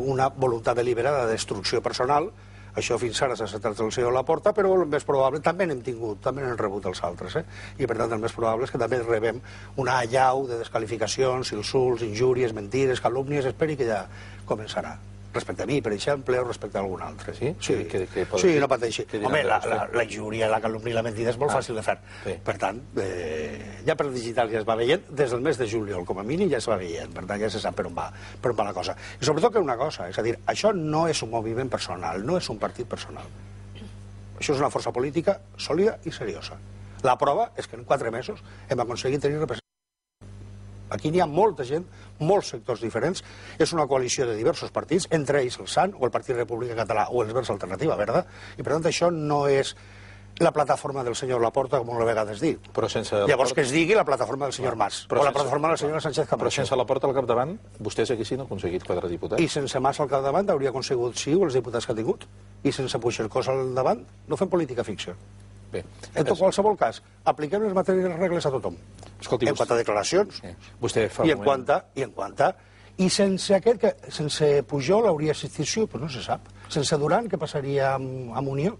una voluntat deliberada de destrucció personal, això fins ara s'ha centrat el senyor Laporta, però el més probable, també n'hem rebut els altres, i per tant el més probable és que també rebem una allau de desqualificacions, insults, injúries, mentides, calúmnies, esperi que ja començarà. Respecte a mi, per exemple, o respecte a algun altre. Sí? Sí, no pateixi. Home, la injúria, la calúmnia i la mentida és molt fàcil de fer. Per tant, ja per digital ja es va veient, des del mes de juliol, com a mínim, ja es va veient. Per tant, ja se sap per on va la cosa. I sobretot que una cosa, és a dir, això no és un moviment personal, no és un partit personal. Això és una força política sòlida i seriosa. La prova és que en 4 mesos hem aconseguit tenir representació. Aquí n'hi ha molta gent, molts sectors diferents, és una coalició de diversos partits, entre ells el SAN, o el Partit República Català, o els Verds Alternativa Verda, i per tant això no és la plataforma del senyor Laporta, com una vegada es diu. Llavors que es digui la plataforma del senyor Mas, o la plataforma de la senyora Sánchez Camacho. Però sense Laporta al capdavant, vostès haguessin aconseguit 4 diputats. I sense Mas al capdavant hauria aconsegut 5 els diputats que ha tingut. I sense Puigcercós al davant no fem política ficció. En qualsevol cas, apliquem les mateixes regles a tothom. En quant a declaracions, i sense Pujol hauria existit sí, però no se sap. Sense Duran, què passaria amb Unió?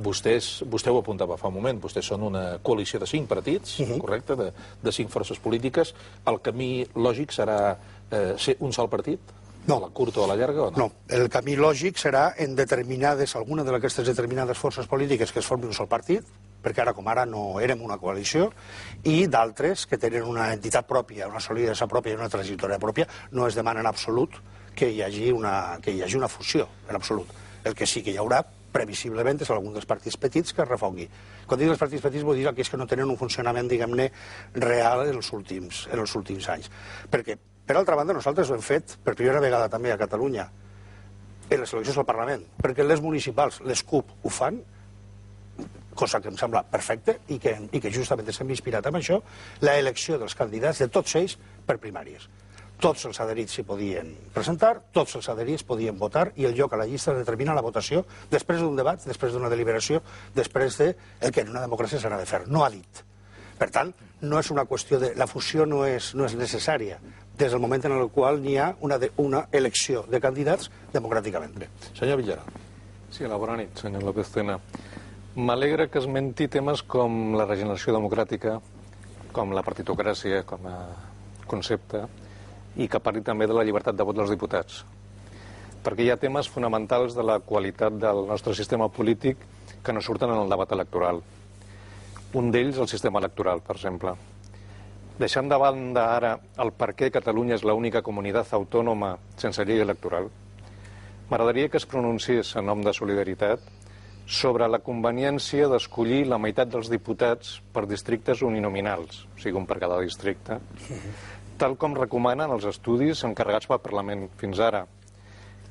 Vostè ho apuntava fa un moment, vostès són una coalició de 5 partits, correcte, de 5 forces polítiques. El camí lògic serà ser un sol partit? No. A la curta o a la llarga o no? No, el camí lògic serà en alguna d'aquestes determinades forces polítiques que es formin un sol partit, perquè ara com ara no érem una coalició, i d'altres que tenen una entitat pròpia, una solidesa pròpia i una trajectòria pròpia, no es demana en absolut que hi hagi una fusió, en absolut. El que sí que hi haurà, previsiblement, és algun dels partits petits que es refongui. Quan dic els partits petits vull dir aquells que no tenen un funcionament, diguem-ne, real en els últims anys. Perquè per altra banda, nosaltres ho hem fet per primera vegada també a Catalunya en les eleccions al Parlament, perquè les municipals, les CUP, ho fan, cosa que em sembla perfecta i que justament ens hem inspirat en això, la elecció dels candidats de tots ells per primàries. Tots els adherits s'hi podien presentar, tots els adherits podien votar i el lloc a la llista determina la votació després d'un debat, després d'una deliberació, després del que en una democràcia s'ha de fer. No ha dit. Per tant, no és una qüestió de... La fusió no és necessària des del moment en el qual n'hi ha una elecció de candidats democràticament. Senyor Villarà. Sí, bona nit, senyor López Tena. M'alegra que esmenti temes com la regeneració democràtica, com la partitocràcia com a concepte, i que parli també de la llibertat de vot dels diputats. perquè hi ha temes fonamentals de la qualitat del nostre sistema polític que no surten en el debat electoral. Un d'ells, el sistema electoral, per exemple. Deixant de banda ara el per què Catalunya és l'única comunitat autònoma sense llei electoral, m'agradaria que es pronunciés en nom de Solidaritat sobre la conveniència d'escollir la meitat dels diputats per districtes uninominals, o sigui, un per cada districte, tal com recomanen els estudis encarregats pel Parlament fins ara.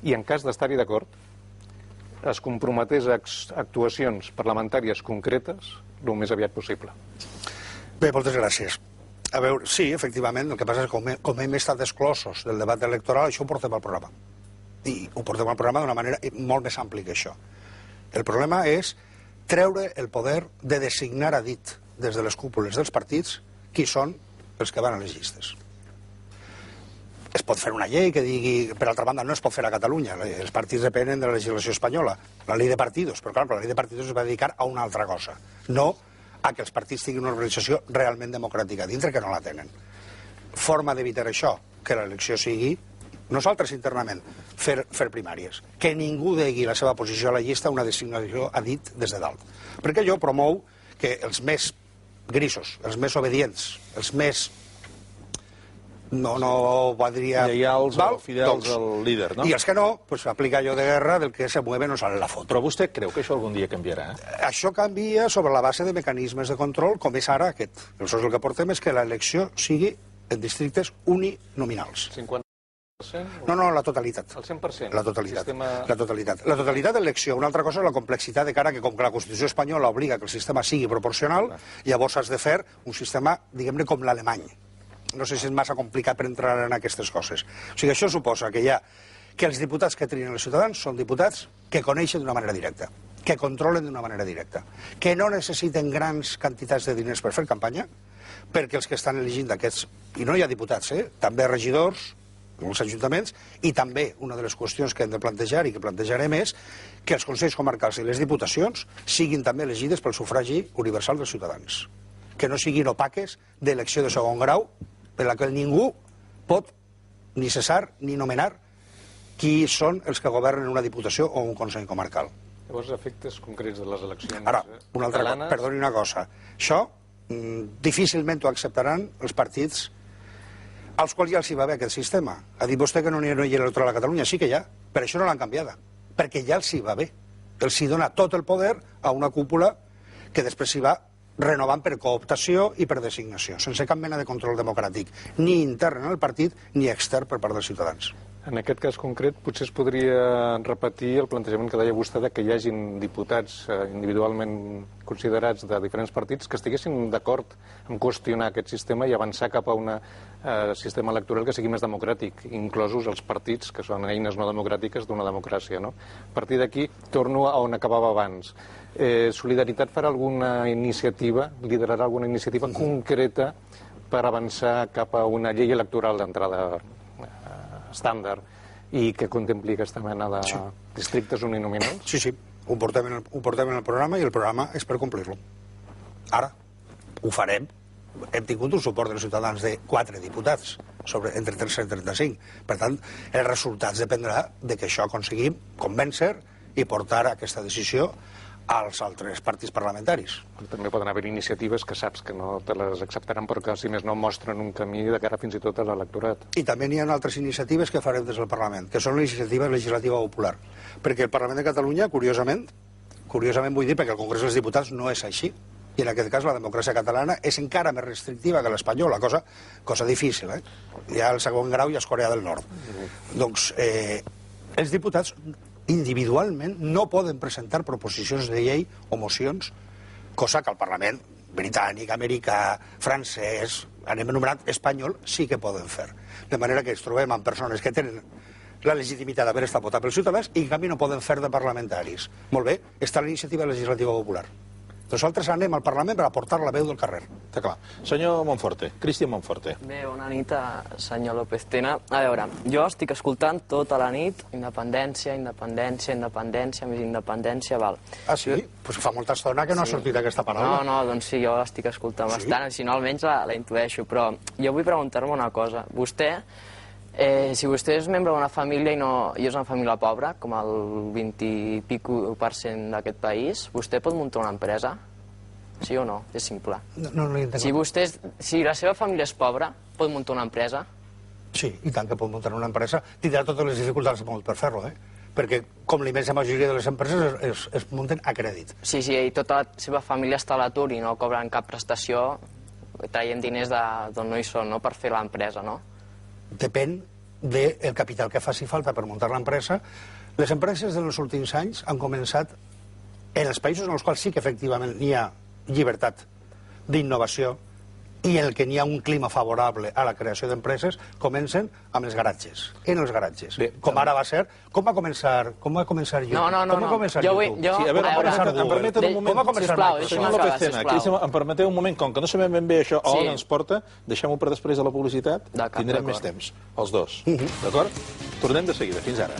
I en cas d'estar-hi d'acord, es comprometés a actuacions parlamentàries concretes el més aviat possible. Bé, moltes gràcies. A veure, sí, efectivament, el que passa és que com hem estat exclosos del debat electoral, això ho portem al programa. I ho portem al programa d'una manera molt més àmplia que això. El problema és treure el poder de designar a dit des de les cúpules dels partits qui són els que van a les llistes. Es pot fer una llei que digui, per altra banda, no es pot fer a Catalunya, els partits depenen de la legislació espanyola, la llei de partidos, però clar, la llei de partidos es va dedicar a una altra cosa, no a que els partits tinguin una organització realment democràtica dintre, que no la tenen. Forma d'evitar això, que l'elecció sigui, nosaltres internament, fer primàries, que ningú degui la seva posició a la llista una designació a dit des de dalt. Perquè allò promou que els més grisos, els més obedients, els més no podria... lleials o fidels al líder, no? I els que no, pues aplica allò de guerra del que se mueve no sale la foto. Però vostè creu que això algun dia canviarà? Això canvia sobre la base de mecanismes de control, com és ara aquest. Llavors el que portem és que l'elecció sigui en districtes uninominals. 50%? No, la totalitat. El 100%? La totalitat. Sistema... La totalitat. La totalitat d'elecció. Una altra cosa és la complexitat de cara que, com que la Constitució espanyola obliga que el sistema sigui proporcional, llavors has de fer un sistema, diguem-ne, com l'alemany. No sé si és massa complicat per entrar en aquestes coses. O sigui, això suposa que que els diputats que trien els ciutadans són diputats que coneixen d'una manera directa, que controlen d'una manera directa, que no necessiten grans quantitats de diners per fer campanya, perquè els que estan elegint d'aquests, i no hi ha diputats, també regidors, els ajuntaments, i també una de les qüestions que hem de plantejar i que plantejarem és que els consells comarcals i les diputacions siguin també elegides pel sufragi universal dels ciutadans, que no siguin opaques d'elecció de segon grau per la qual ningú pot ni cessar ni nomenar qui són els que governen una diputació o un consell comarcal. Llavors, efectes concrets de les eleccions... Ara, una altra cosa, perdoni una cosa. Això difícilment ho acceptaran els partits als quals ja els hi va bé aquest sistema. Ha dit vostè que no hi ha llei electoral a Catalunya. Sí que hi ha, per això no l'han canviada, perquè ja els hi va bé. Els hi dona tot el poder a una cúpula que després s'hi va renovant per cooptació i per designació, sense cap mena de control democràtic, ni intern en el partit ni extern per part dels ciutadans. En aquest cas concret, potser es podria repetir el plantejament que deia vostè de que hi hagin diputats individualment considerats de diferents partits que estiguessin d'acord en qüestionar aquest sistema i avançar cap a un sistema electoral que sigui més democràtic, inclosos els partits, que són eines no democràtiques d'una democràcia. No? A partir d'aquí, torno a on acabava abans. Solidaritat farà alguna iniciativa, liderarà alguna iniciativa concreta per avançar cap a una llei electoral d'entrada estàndard i que contempli aquesta mena de districtes uninominals? Sí, ho portem en el programa i el programa és per complir-lo. Ara, ho farem. Hem tingut un suport dels ciutadans de 4 diputats, entre 3 i 35. Per tant, els resultats dependrà de que això aconseguim convèncer i portar aquesta decisió als altres partits parlamentaris. També poden haver iniciatives que saps que no te les acceptaran perquè, si més no, mostren un camí de cara fins i tot a l'electorat. I també n'hi ha altres iniciatives que farem des del Parlament, que són la iniciativa legislativa popular. Perquè el Parlament de Catalunya, curiosament vull dir, perquè el Congrés dels Diputats no és així, i en aquest cas la democràcia catalana és encara més restrictiva que l'espanyola, cosa difícil, Ja el segon grau ja és Corea del Nord. Doncs els diputats individualment no poden presentar proposicions de llei o mocions, cosa que el Parlament britànic, americà, francès, anem enumerant, espanyol, sí que poden fer. De manera que ens trobem amb persones que tenen la legitimitat d'haver estat votat pels ciutadans i en canvi no poden fer de parlamentaris. Molt bé, està la iniciativa legislativa popular. Nosaltres anem al Parlament per aportar la veu del carrer. Està clar. Senyor Monforte, Cristian Monforte. Bé, bona nit, senyor López Tena. A veure, jo estic escoltant tota la nit independència, independència, independència, més independència, val. Ah, sí? Doncs fa molta estona que no ha sortit aquesta paraula. No, doncs sí, jo l'estic escoltant bastant, si no almenys la intueixo, però jo vull preguntar-me una cosa. Vostè Si vostè és membre d'una família i és una família pobra, com el 20 i pico % d'aquest país, vostè pot muntar una empresa? Sí o no? És simple. No entenc. Si la seva família és pobra, pot muntar una empresa? Sí, i tant que pot muntar una empresa. Tindrà totes les dificultats del món per fer-lo, perquè com la immensa majoria de les empreses es munten a crèdit. Sí, i tota la seva família està a l'atur i no cobren cap prestació, traient diners d'on no hi són, no?, per fer l'empresa, no? Depèn del capital que faci falta per muntar l'empresa. Les empreses dels últims anys han començat en els països en els quals sí que efectivament hi ha llibertat d'innovació i el que n'hi ha un clima favorable a la creació d'empreses, comencen amb els garatges, en els garatges. Com ara va ser, com va començar YouTube? No. Com va començar YouTube? Sí, a veure, em permeteu un moment. Com va començar Senyor López Tena, em permeteu un moment, com que no sabem ben bé això on ens porta, deixem-ho per després de la publicitat, tindrem més temps, els dos. D'acord? Tornem de seguida, fins ara.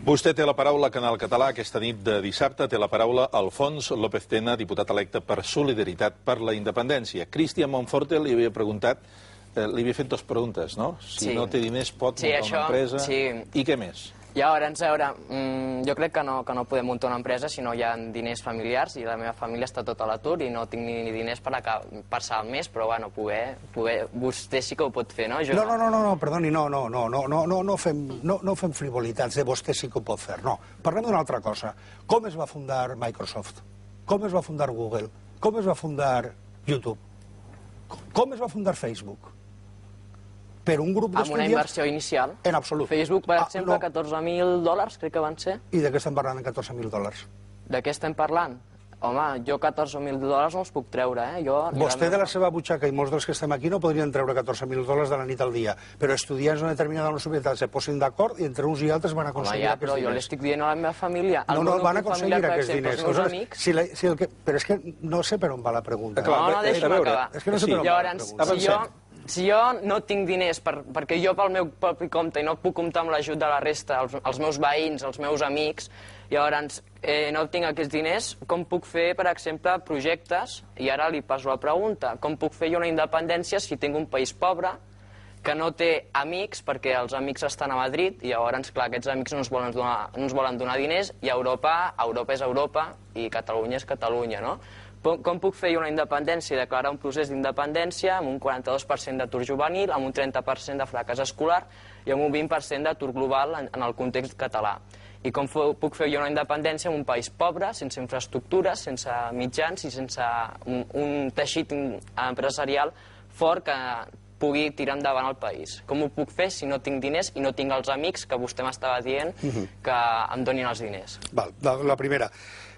Vostè té la paraula a Canal Català aquesta nit de dissabte. Té la paraula Alfons López Tena, diputat electe per Solidaritat per la Independència. Cristian Monforte li havia preguntat, li havia fet dues preguntes, no? Si no té diners pot muntar una empresa. I què més? Llavors, a veure, jo crec que no podem muntar una empresa si no hi ha diners familiars i la meva família està tot a l'atur i no tinc ni diners per passar el mes, però bueno, vostè sí que ho pot fer, no? No, perdoni, no fem frivolitats de vostè sí que ho pot fer, no. Parlem d'una altra cosa. Com es va fundar Microsoft? Com es va fundar Google? Com es va fundar YouTube? Com es va fundar Facebook? Per un grup d'estudiants... Amb una inversió inicial? En absolut. Facebook, per exemple, $14.000, crec que van ser. I de què estem parlant, de $14.000? De què estem parlant? Home, jo $14.000 no els puc treure, Vostè de la seva butxaca i molts dels que estem aquí no podrien treure $14.000 de la nit al dia, però estudiants d'una determinada universitat se posin d'acord i entre uns i altres van aconseguir aquests diners. Però jo l'estic dient a la meva família. No, van aconseguir aquests diners. Però és que no sé per on va la pregunta. No, deixa'm acabar. És que no sé per on va la pregunta. Si jo no tinc diners perquè jo pel meu propi compte i no puc comptar amb l'ajut de la resta, els meus veïns, els meus amics, llavors no tinc aquests diners, com puc fer, per exemple, projectes? I ara li passo la pregunta. Com puc fer jo una independència si tinc un país pobre que no té amics perquè els amics estan a Madrid i llavors, clar, aquests amics no ens volen donar diners i Europa és Europa i Catalunya és Catalunya, no? Com puc fer una independència i declarar un procés d'independència amb un 42% d'atur juvenil, amb un 30% de fracàs escolar i amb un 20% d'atur global en el context català? I com puc fer una independència en un país pobre, sense infraestructures, sense mitjans i sense un teixit empresarial fort que pugui tirar endavant el país? Com ho puc fer si no tinc diners i no tinc els amics que vostè m'estava dient que em donin els diners? La primera.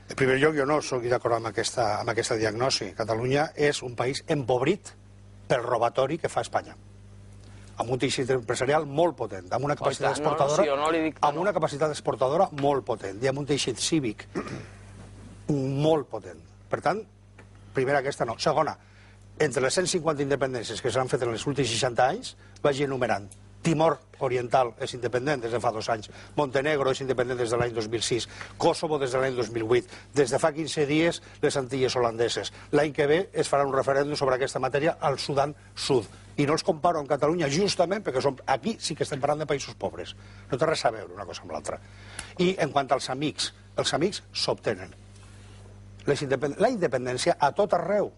En primer lloc, jo no soc d'acord amb aquesta diagnosi. Catalunya és un país empobrit pel robatori que fa Espanya. Amb un teixit empresarial molt potent, amb una capacitat exportadora molt potent i amb un teixit cívic molt potent. Per tant, primera aquesta no. Segona, entre les 150 independències que s'han fet en els últims 60 anys, vagi enumerant. Timor Oriental és independent des de fa 2 anys, Montenegro és independent des de l'any 2006, Kosovo des de l'any 2008, des de fa 15 dies les Antilles holandeses. L'any que ve es farà un referèndum sobre aquesta matèria al Sudan Sud. I no els comparo amb Catalunya justament perquè aquí sí que estem parlant de països pobres. No té res a veure una cosa amb l'altra. I en quant als amics s'obtenen. La independència a tot arreu.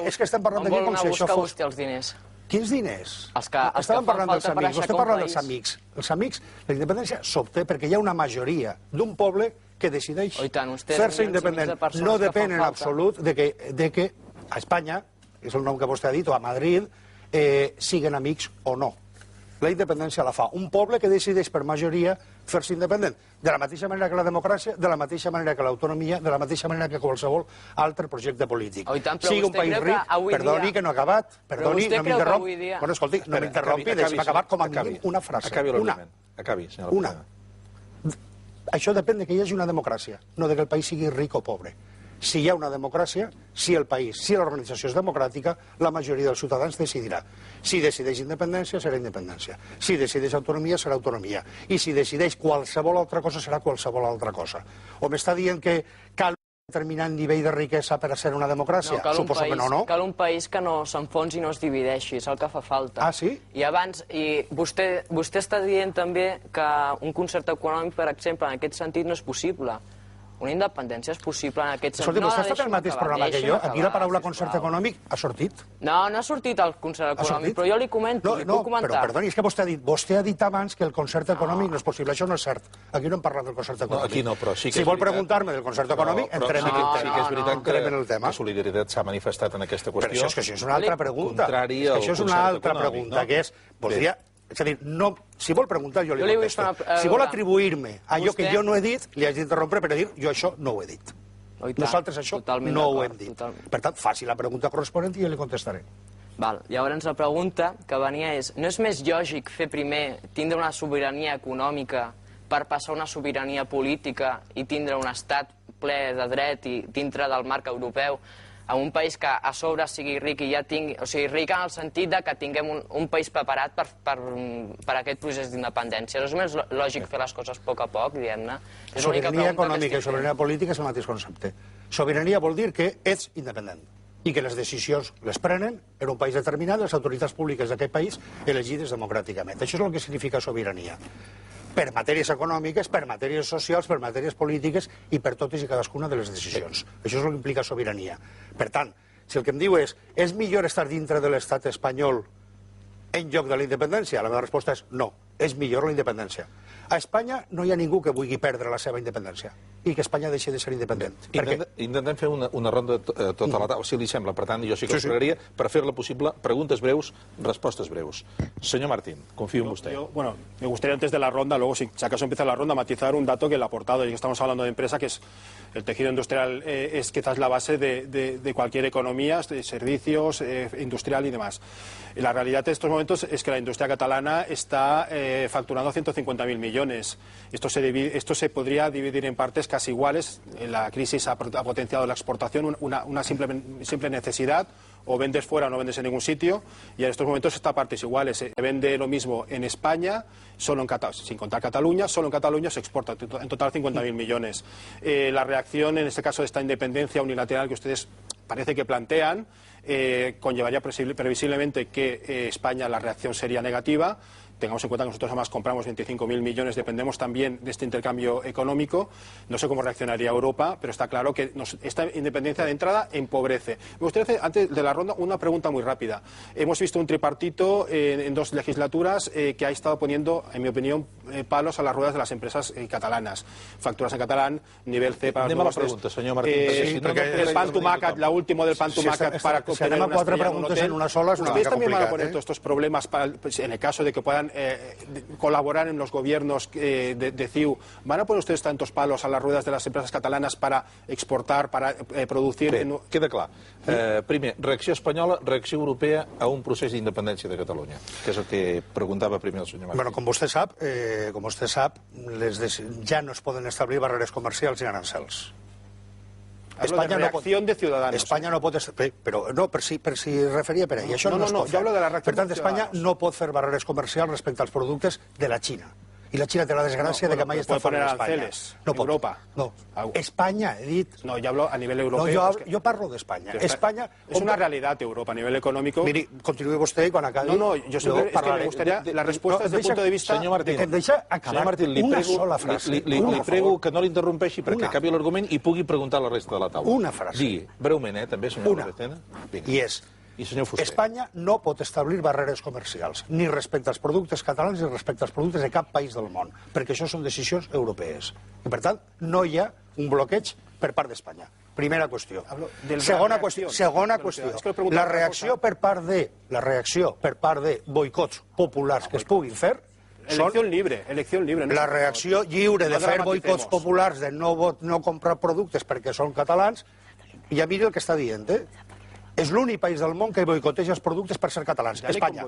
És que estem parlant d'aquí com si això fos... On vol anar a buscar vostè els diners? Quins diners? Estàvem parlant dels amics. Vostè parla dels amics. Els amics, la independència s'obté perquè hi ha una majoria d'un poble que decideix fer-se independent. No depèn en absolut de que a Espanya, és el nom que vostè ha dit, o a Madrid, siguin amics o no. La independència la fa un poble que decideix per majoria fer-se independent. De la mateixa manera que la democràcia, de la mateixa manera que l'autonomia, de la mateixa manera que qualsevol altre projecte polític. Sigui un país ric, perdoni que no ha acabat, perdoni, no m'interrompi. Bueno, escolti, no m'interrompi, deixi'm acabar com a mínim una frase. Acabi, senyora. Una. Això depèn que hi hagi una democràcia, no que el país sigui ric o pobre. Si hi ha una democràcia, si el país, si l'organització és democràtica, la majoria dels ciutadans decidirà. Si decideix independència, serà independència. Si decideix autonomia, serà autonomia. I si decideix qualsevol altra cosa, serà qualsevol altra cosa. O m'està dient que cal determinant nivell de riquesa per a ser una democràcia? Suposo que no, no? Cal un país que no s'enfonsi i no es divideixi, és el que fa falta. Ah, sí? I vostè està dient també que un concert econòmic, per exemple, en aquest sentit no és possible. Una independència és possible en aquest sentit. Escolti, vostè està fent el mateix programa que jo. Aquí la paraula concert econòmic ha sortit. No, no ha sortit el concert econòmic, però jo li comento, li puc comentar. Però perdoni, és que vostè ha dit abans que el concert econòmic no és possible. Això no és cert. Aquí no hem parlat del concert econòmic. Aquí no, però sí que si vol preguntar-me del concert econòmic, entrem en el tema. Sí que és veritat que la Solidaritat s'ha manifestat en aquesta qüestió. Però és que això és una altra pregunta. Això és una altra pregunta, que és... És a dir, si vol preguntar, jo li contesto. Si vol atribuir-me allò que jo no he dit, li haig d'interrompre per dir jo això no ho he dit. Nosaltres això no ho hem dit. Per tant, faci la pregunta corresponent i jo li contestaré. Llavors la pregunta que venia és, no és més lògic fer primer tindre una sobirania econòmica per passar una sobirania política i tindre un estat ple de dret i dintre del marc europeu a un país que a sobre sigui ric i ja tingui... O sigui, ric en el sentit que tinguem un país preparat per aquest procés d'independència. No és més lògic fer les coses a poc, diguem-ne? Sobirania econòmica i sobirania política és el mateix concepte. Sobirania vol dir que ets independent i que les decisions les prenen en un país determinat les autoritats públiques d'aquest país elegides democràticament. Això és el que significa sobirania. Per matèries econòmiques, per matèries socials, per matèries polítiques i per totes i cadascuna de les decisions. Això és el que implica sobirania. Per tant, si el que em diu és millor estar dintre de l'estat espanyol en lloc de la independència, la meva resposta és no, és millor la independència. A Espanya no hi ha ningú que vulgui perdre la seva independència i que Espanya deixi de ser independent. Intentem fer una ronda tota la taula, si li sembla. Per tant, jo sí que us pregaria per fer-la possible preguntes breus, respostes breus. Señor Martín, confío en usted. Bueno, me gustaría antes de la ronda, luego si acaso empieza la ronda, matizar un dato que le ha aportado, y que estamos hablando de empresa, que es el tejido industrial es quizás la base de cualquier economía, de servicios, industrial y demás. La realidad en estos momentos es que la industria catalana está facturando 150.000 millones. Esto se podría dividir en partes casi iguales. La crisis ha potenciado la exportación, una simple necesidad. O vendes fuera o no vendes en ningún sitio, y en estos momentos esta parte es igual. Se vende lo mismo en España, sin contar Cataluña, solo en Cataluña se exporta en total 50.000 millones. La reacción en este caso de esta independencia unilateral que ustedes parece que plantean conllevaría previsiblemente que España la reacción sería negativa. Tengamos en cuenta que nosotros además compramos 25.000 millones, dependemos también de este intercambio económico. No sé cómo reaccionaría Europa, pero está claro que esta independencia de entrada empobrece. Me gustaría hacer, antes de la ronda, una pregunta muy rápida. Hemos visto un tripartito en 2 legislaturas que ha estado poniendo, en mi opinión, palos a las ruedas de las empresas catalanas. Facturas en catalán, nivel C para los pregunta, señor Martín. El pan tumacat, la última del pan tumacat para tener una 4 preguntas en una sola es una ¿Ustedes mica también van a complicat, poner todos estos problemas en el caso de que puedan colaborar en los gobiernos de CiU? ¿Van a poner ustedes tantos palos a las ruedas de las empresas catalanas para exportar, para producir? Bé, queda clar. Primer, reacció espanyola, reacció europea a un procés d'independència de Catalunya, que és el que preguntava primer el senyor Martín. Bueno, com vostè sap, ja no es poden establir barreres comercials i arancels. Hablo de reacción de ciudadanos. Espanya no pot... Però no, per si referia per ahí. Això no es pot fer. Jo hablo de la reacción per tant, Espanya no pot fer barreres comercials respecte als productes de la Xina. I la Xina té la desgràcia de que mai està fora d'Espanya. No pot. Europa. No. Espanya, he dit... No, yo hablo a nivel europeo. No, jo parlo d'Espanya. Espanya... Es una realidad Europa a nivel económico. Miri, continuï vostè i quan acabi... No, yo siempre es que me gustaría la respuesta desde el punto de vista... Senyor Martín, em deixa acabar una sola frase. Li prego que no l'interrompeixi perquè acabi l'argument i pugui preguntar a la resta de la taula. Una frase. Digui, breument, també, senyor Martín. I és... Espanya no pot establir barreres comercials, ni respecte als productes catalans ni respecte als productes de cap país del món, perquè això són decisions europees. I, per tant, no hi ha un bloqueig per part d'Espanya. Primera qüestió. Segona qüestió. La reacció per part de boicots populars que es puguin fer... Elecció libre. La reacció lliure de fer boicots populars, de no comprar productes perquè són catalans, ja miri el que està dient, És l'únic país del món que boicoteja els productes per ser catalans. Espanya.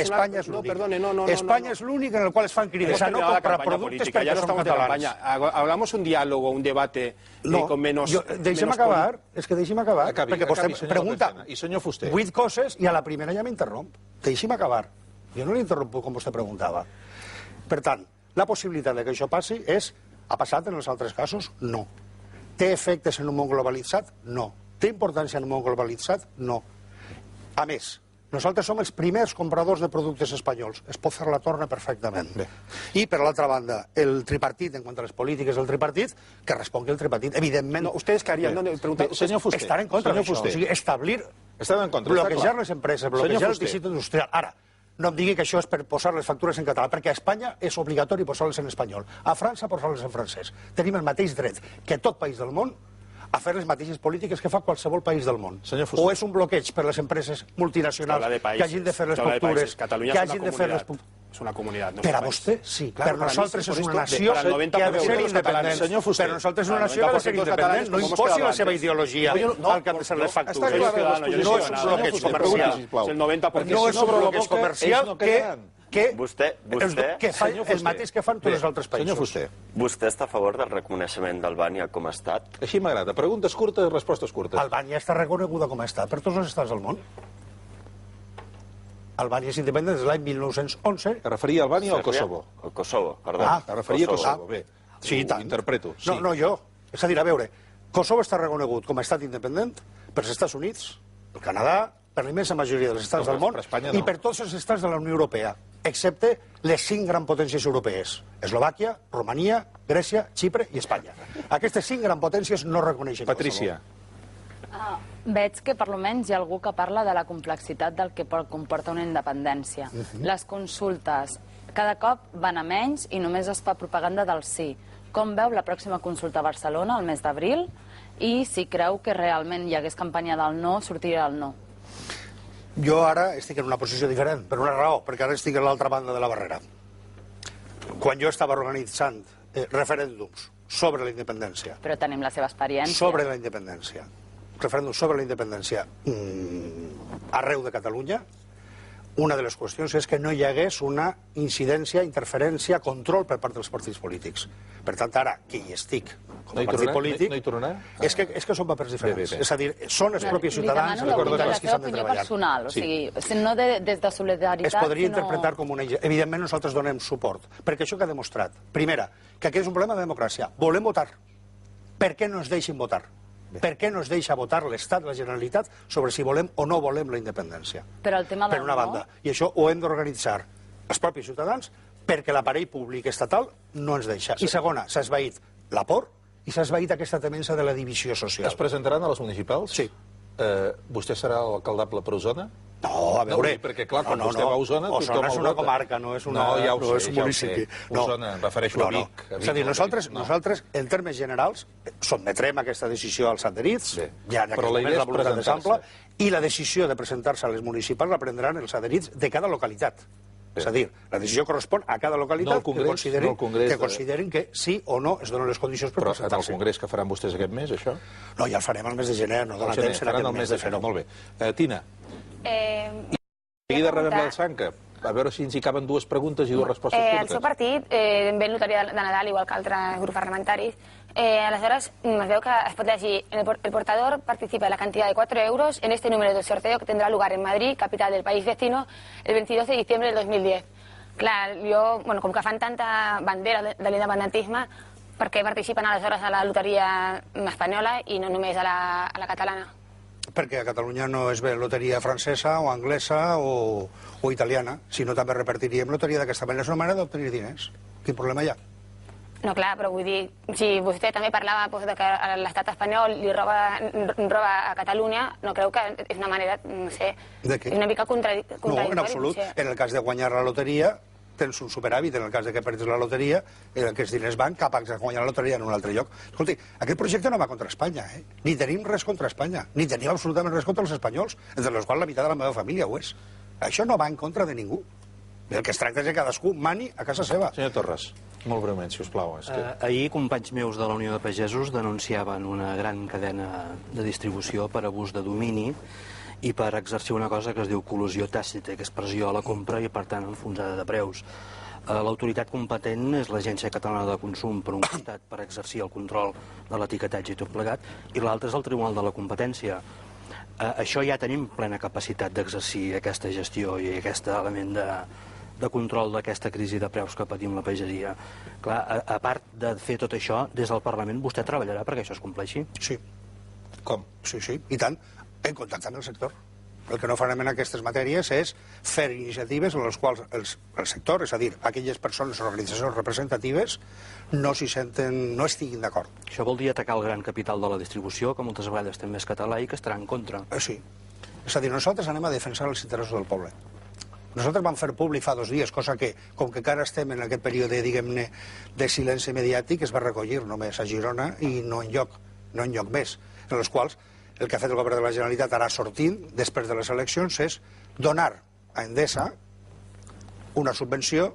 Espanya és l'únic. Espanya és l'únic en el qual es fan crides a no comprar productes perquè són catalans. Hagamos un diálogo, un debate con menos... Deixa'm acabar, és que deixa'm acabar, perquè vostè pregunta 8 coses i a la primera ja m'interromp. Deixa'm acabar. Jo no l'interrompo com vostè preguntava. Per tant, la possibilitat que això passi ha passat en els altres casos? No. Té efectes en un món globalitzat? No. Té importància en un món globalitzat? No. A més, nosaltres som els primers compradors de productes espanyols. Es pot fer la torna perfectament. I, per l'altra banda, el tripartit, en quant a les polítiques del tripartit, que respongui el tripartit. Evidentment... ¿Ustedes qué harían? Senyor Fuster, estar en contra d'això. O sigui, establir... bloquejar les empreses, bloquejar el teixit industrial. Ara, no em digui que això és per posar les factures en català, perquè a Espanya és obligatori posar-les en espanyol. A França, posar-les en francès. Tenim el mateix dret que tot país del món a fer les mateixes polítiques que fa qualsevol país del món. O és un bloqueig per les empreses multinacionals que hagin de fer les factures, que hagin de fer les... És una comunitat. Per a vostè, sí. Per nosaltres és una nació que ha de ser independent. Per nosaltres és una nació que ha de ser independent. No imposi la seva ideologia al que han de ser les factures. No és un bloqueig comercial. No és un bloqueig comercial que fa el mateix que fan tots els altres països. Senyor Fuster. Vostè està a favor del reconeixement d'Albània com a estat? Així m'agrada. Preguntes curtes, respostes curtes. Albània està reconeguda com a estat per tots els estats del món. Albània és independent des de l'any 1911. Es referia a Albània o al Kosovo? Al Kosovo, perdó. Es referia a Kosovo, bé. Sí, ho interpreto. No, jo. És a dir, a veure, Kosovo està reconegut com a estat independent per els Estats Units, el Canadà, per la immensa majoria dels estats del món i per tots els estats de la Unió Europea, excepte les 5 grans potències europees: Eslovàquia, Romania, Grècia, Xipre i Espanya. Aquestes 5 grans potències no reconeixen Kosovo. Patrícia. Veig que per almenys hi ha algú que parla de la complexitat del que comporta una independència. Les consultes cada cop van a menys i només es fa propaganda del sí. Com veu la pròxima consulta a Barcelona, el mes d'abril, i si creu que realment hi hagués campanya del no, sortiria el no? Jo ara estic en una posició diferent, per una raó, perquè ara estic a l'altra banda de la barrera. Quan jo estava organitzant referèndums sobre la independència... Però tenim la seva experiència. Sobre la independència. Referèndums sobre la independència arreu de Catalunya, una de les qüestions és que no hi hagués una incidència, interferència, control per part dels partits polítics. Per tant, ara, que hi estic com a partit polític... No hi tornarà? És que són papers diferents. És a dir, són els propis ciutadans els voluntaris que s'han de treballar. Personal, o sigui, no des de solidaritat... Es podria interpretar com una... Evidentment, nosaltres donem suport, perquè això que ha demostrat, primera, que aquest és un problema de democràcia. Volem votar. Per què no ens deixin votar? Per què no es deixa votar l'Estat, la Generalitat, sobre si volem o no volem la independència? Però el tema del per una banda. I això ho hem d'organitzar els propis ciutadans perquè l'aparell públic estatal no ens deixa. I segona, s'ha esvaït la por i s'ha esvaït aquesta temença de la divisió social. Es presentaran a les municipals? Sí. Vostè serà l'alcaldable per Osona? No, a veure... No, perquè, clar, quan vostè va a Osona... Osona és una comarca, no és un municipi. Osona, em refereixo a Vic. És a dir, nosaltres, en termes generals, sotmetrem aquesta decisió als adherits, ja en aquest moment la voluntat és ampla, i la decisió de presentar-se a les municipals la prendran els adherits de cada localitat. És a dir, la decisió correspon a cada localitat que considerin que sí o no es donen les condicions per presentar-se. Però en el congrés que faran vostès aquest mes, això? No, ja el farem al mes de gener, no dona temps en aquest mes de fer-ho. Molt bé. Tina. I seguida rebem el Sanca. A veure si ens hi caben 2 preguntes i 2 respostes curtes. El seu partit ve en loteria de Nadal, igual que altres grups parlamentaris. Aleshores, es veu que es pot llegir: el portador participa en la cantidad de 4 euros en este número del sorteo que tendrá lugar en Madrid, capital del país vecino, el 22 de diciembre del 2010. Clar, jo, com que fan tanta bandera de l'independentisme, per què participen aleshores a la loteria espanyola i no només a la catalana? Perquè a Catalunya no es ve loteria francesa o anglesa o italiana, sinó també repartiríem loteria d'aquesta manera. És una manera d'obtenir diners. Quin problema hi ha? No, clar, però vull dir, si vostè també parlava de que l'estat espanyol li roba a Catalunya, no creu que és una manera, no sé, és una mica contradictori? No, en absolut. En el cas de guanyar la loteria, tens un superàvit. En el cas de que perdis la loteria, aquests diners van cap a guanyar la loteria en un altre lloc. Escolti, aquest projecte no va contra Espanya, eh? Ni tenim res contra Espanya, ni tenim absolutament res contra els espanyols, entre els quals la meitat de la meva família ho és. Això no va en contra de ningú. El que es tracta és que cadascú mani a casa seva. Senyor Torres, molt breument, si us plau. Ahir, companys meus de la Unió de Pagesos denunciaven una gran cadena de distribució per abús de domini i per exercir una cosa que es diu col·lusió tàcita, que és pressió a la compra i, per tant, enfonsada de preus. L'autoritat competent és l'Agència Catalana de Consum, per un costat, per exercir el control de l'etiquetatge i tot plegat, i l'altre és el Tribunal de la Competència. Això ja tenim plena capacitat d'exercir aquesta gestió i aquest element de control d'aquesta crisi de preus que patim la pagesia. Clar, a part de fer tot això, des del Parlament vostè treballarà perquè això es compleixi? Sí. Com? Sí, i tant, en contacte amb el sector. El que no farem en aquestes matèries és fer iniciatives en les quals el sector, és a dir, aquelles persones o organitzacions representatives, no s'hi senten, no estiguin d'acord. Això vol dir atacar el gran capital de la distribució, que moltes vegades també és català i que estarà en contra. Sí. És a dir, nosaltres anem a defensar els interessos del poble. Nosaltres vam fer públic fa 2 dies, cosa que, com que encara estem en aquest període, diguem-ne, de silenci mediàtic, es va recollir només a Girona i no enlloc més, en els quals el que ha fet el govern de la Generalitat ara sortint, després de les eleccions, és donar a Endesa una subvenció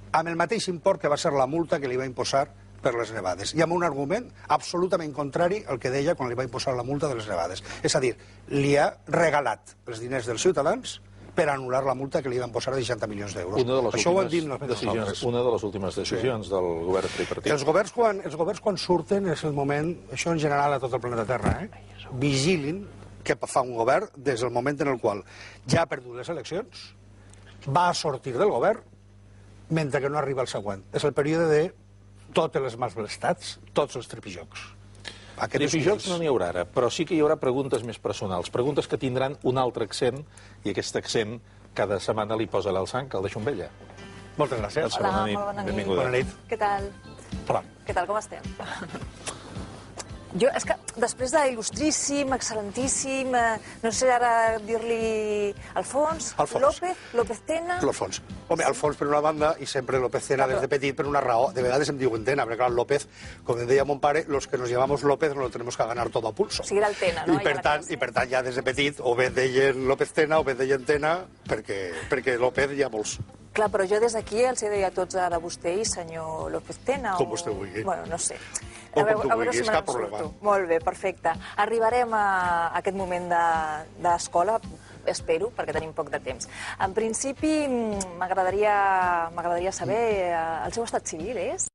amb el mateix import que va ser la multa que li va imposar per les nevades, i amb un argument absolutament contrari al que deia quan li va imposar la multa de les nevades. És a dir, li ha regalat els diners dels ciutadans per anul·lar la multa que li van posar de 60 milions d'euros. Això ho hem dit nosaltres. Una de les últimes decisions del govern tripartit. Els governs quan surten és el moment, això en general a tot el planeta Terra, vigilin què fa un govern des del moment en el qual ja ha perdut les eleccions, va a sortir del govern mentre que no arriba el següent. És el període de totes les malvestats, tots els tripijocs. Tripijocs no n'hi haurà ara, però sí que hi haurà preguntes més personals, preguntes que tindran un altre accent, i aquest accent cada setmana li posa l'Alçang, que el deixo amb ella. Moltes gràcies. Hola, molt bona nit. Benvinguda. Bona nit. Què tal? Hola. Què tal, com estem? Jo, és que després d'il·lustríssim, excel·lentíssim, no sé ara dir-li Alfons, López Tena... Alfons. Home, Alfons per una banda i sempre López Tena des de petit per una raó. De vegades em diuen Tena, perquè clar, López, com em deia mon pare, los que nos llamamos López nos lo tenemos que ganar todo a pulso. O sigui, era el Tena, no? I per tant, ja des de petit, o bé deien López Tena o bé deien Tena, perquè López hi ha molts. Clar, però jo des d'aquí els he de dir a tots ara vostè i senyor López Tena. Com vostè vulgui. Bueno, no sé. O com tu veure vulguis, si cap problema. Molt bé, perfecte. Arribarem a aquest moment d'escola, espero, perquè tenim poc de temps. En principi, m'agradaria saber el seu estat civil, és?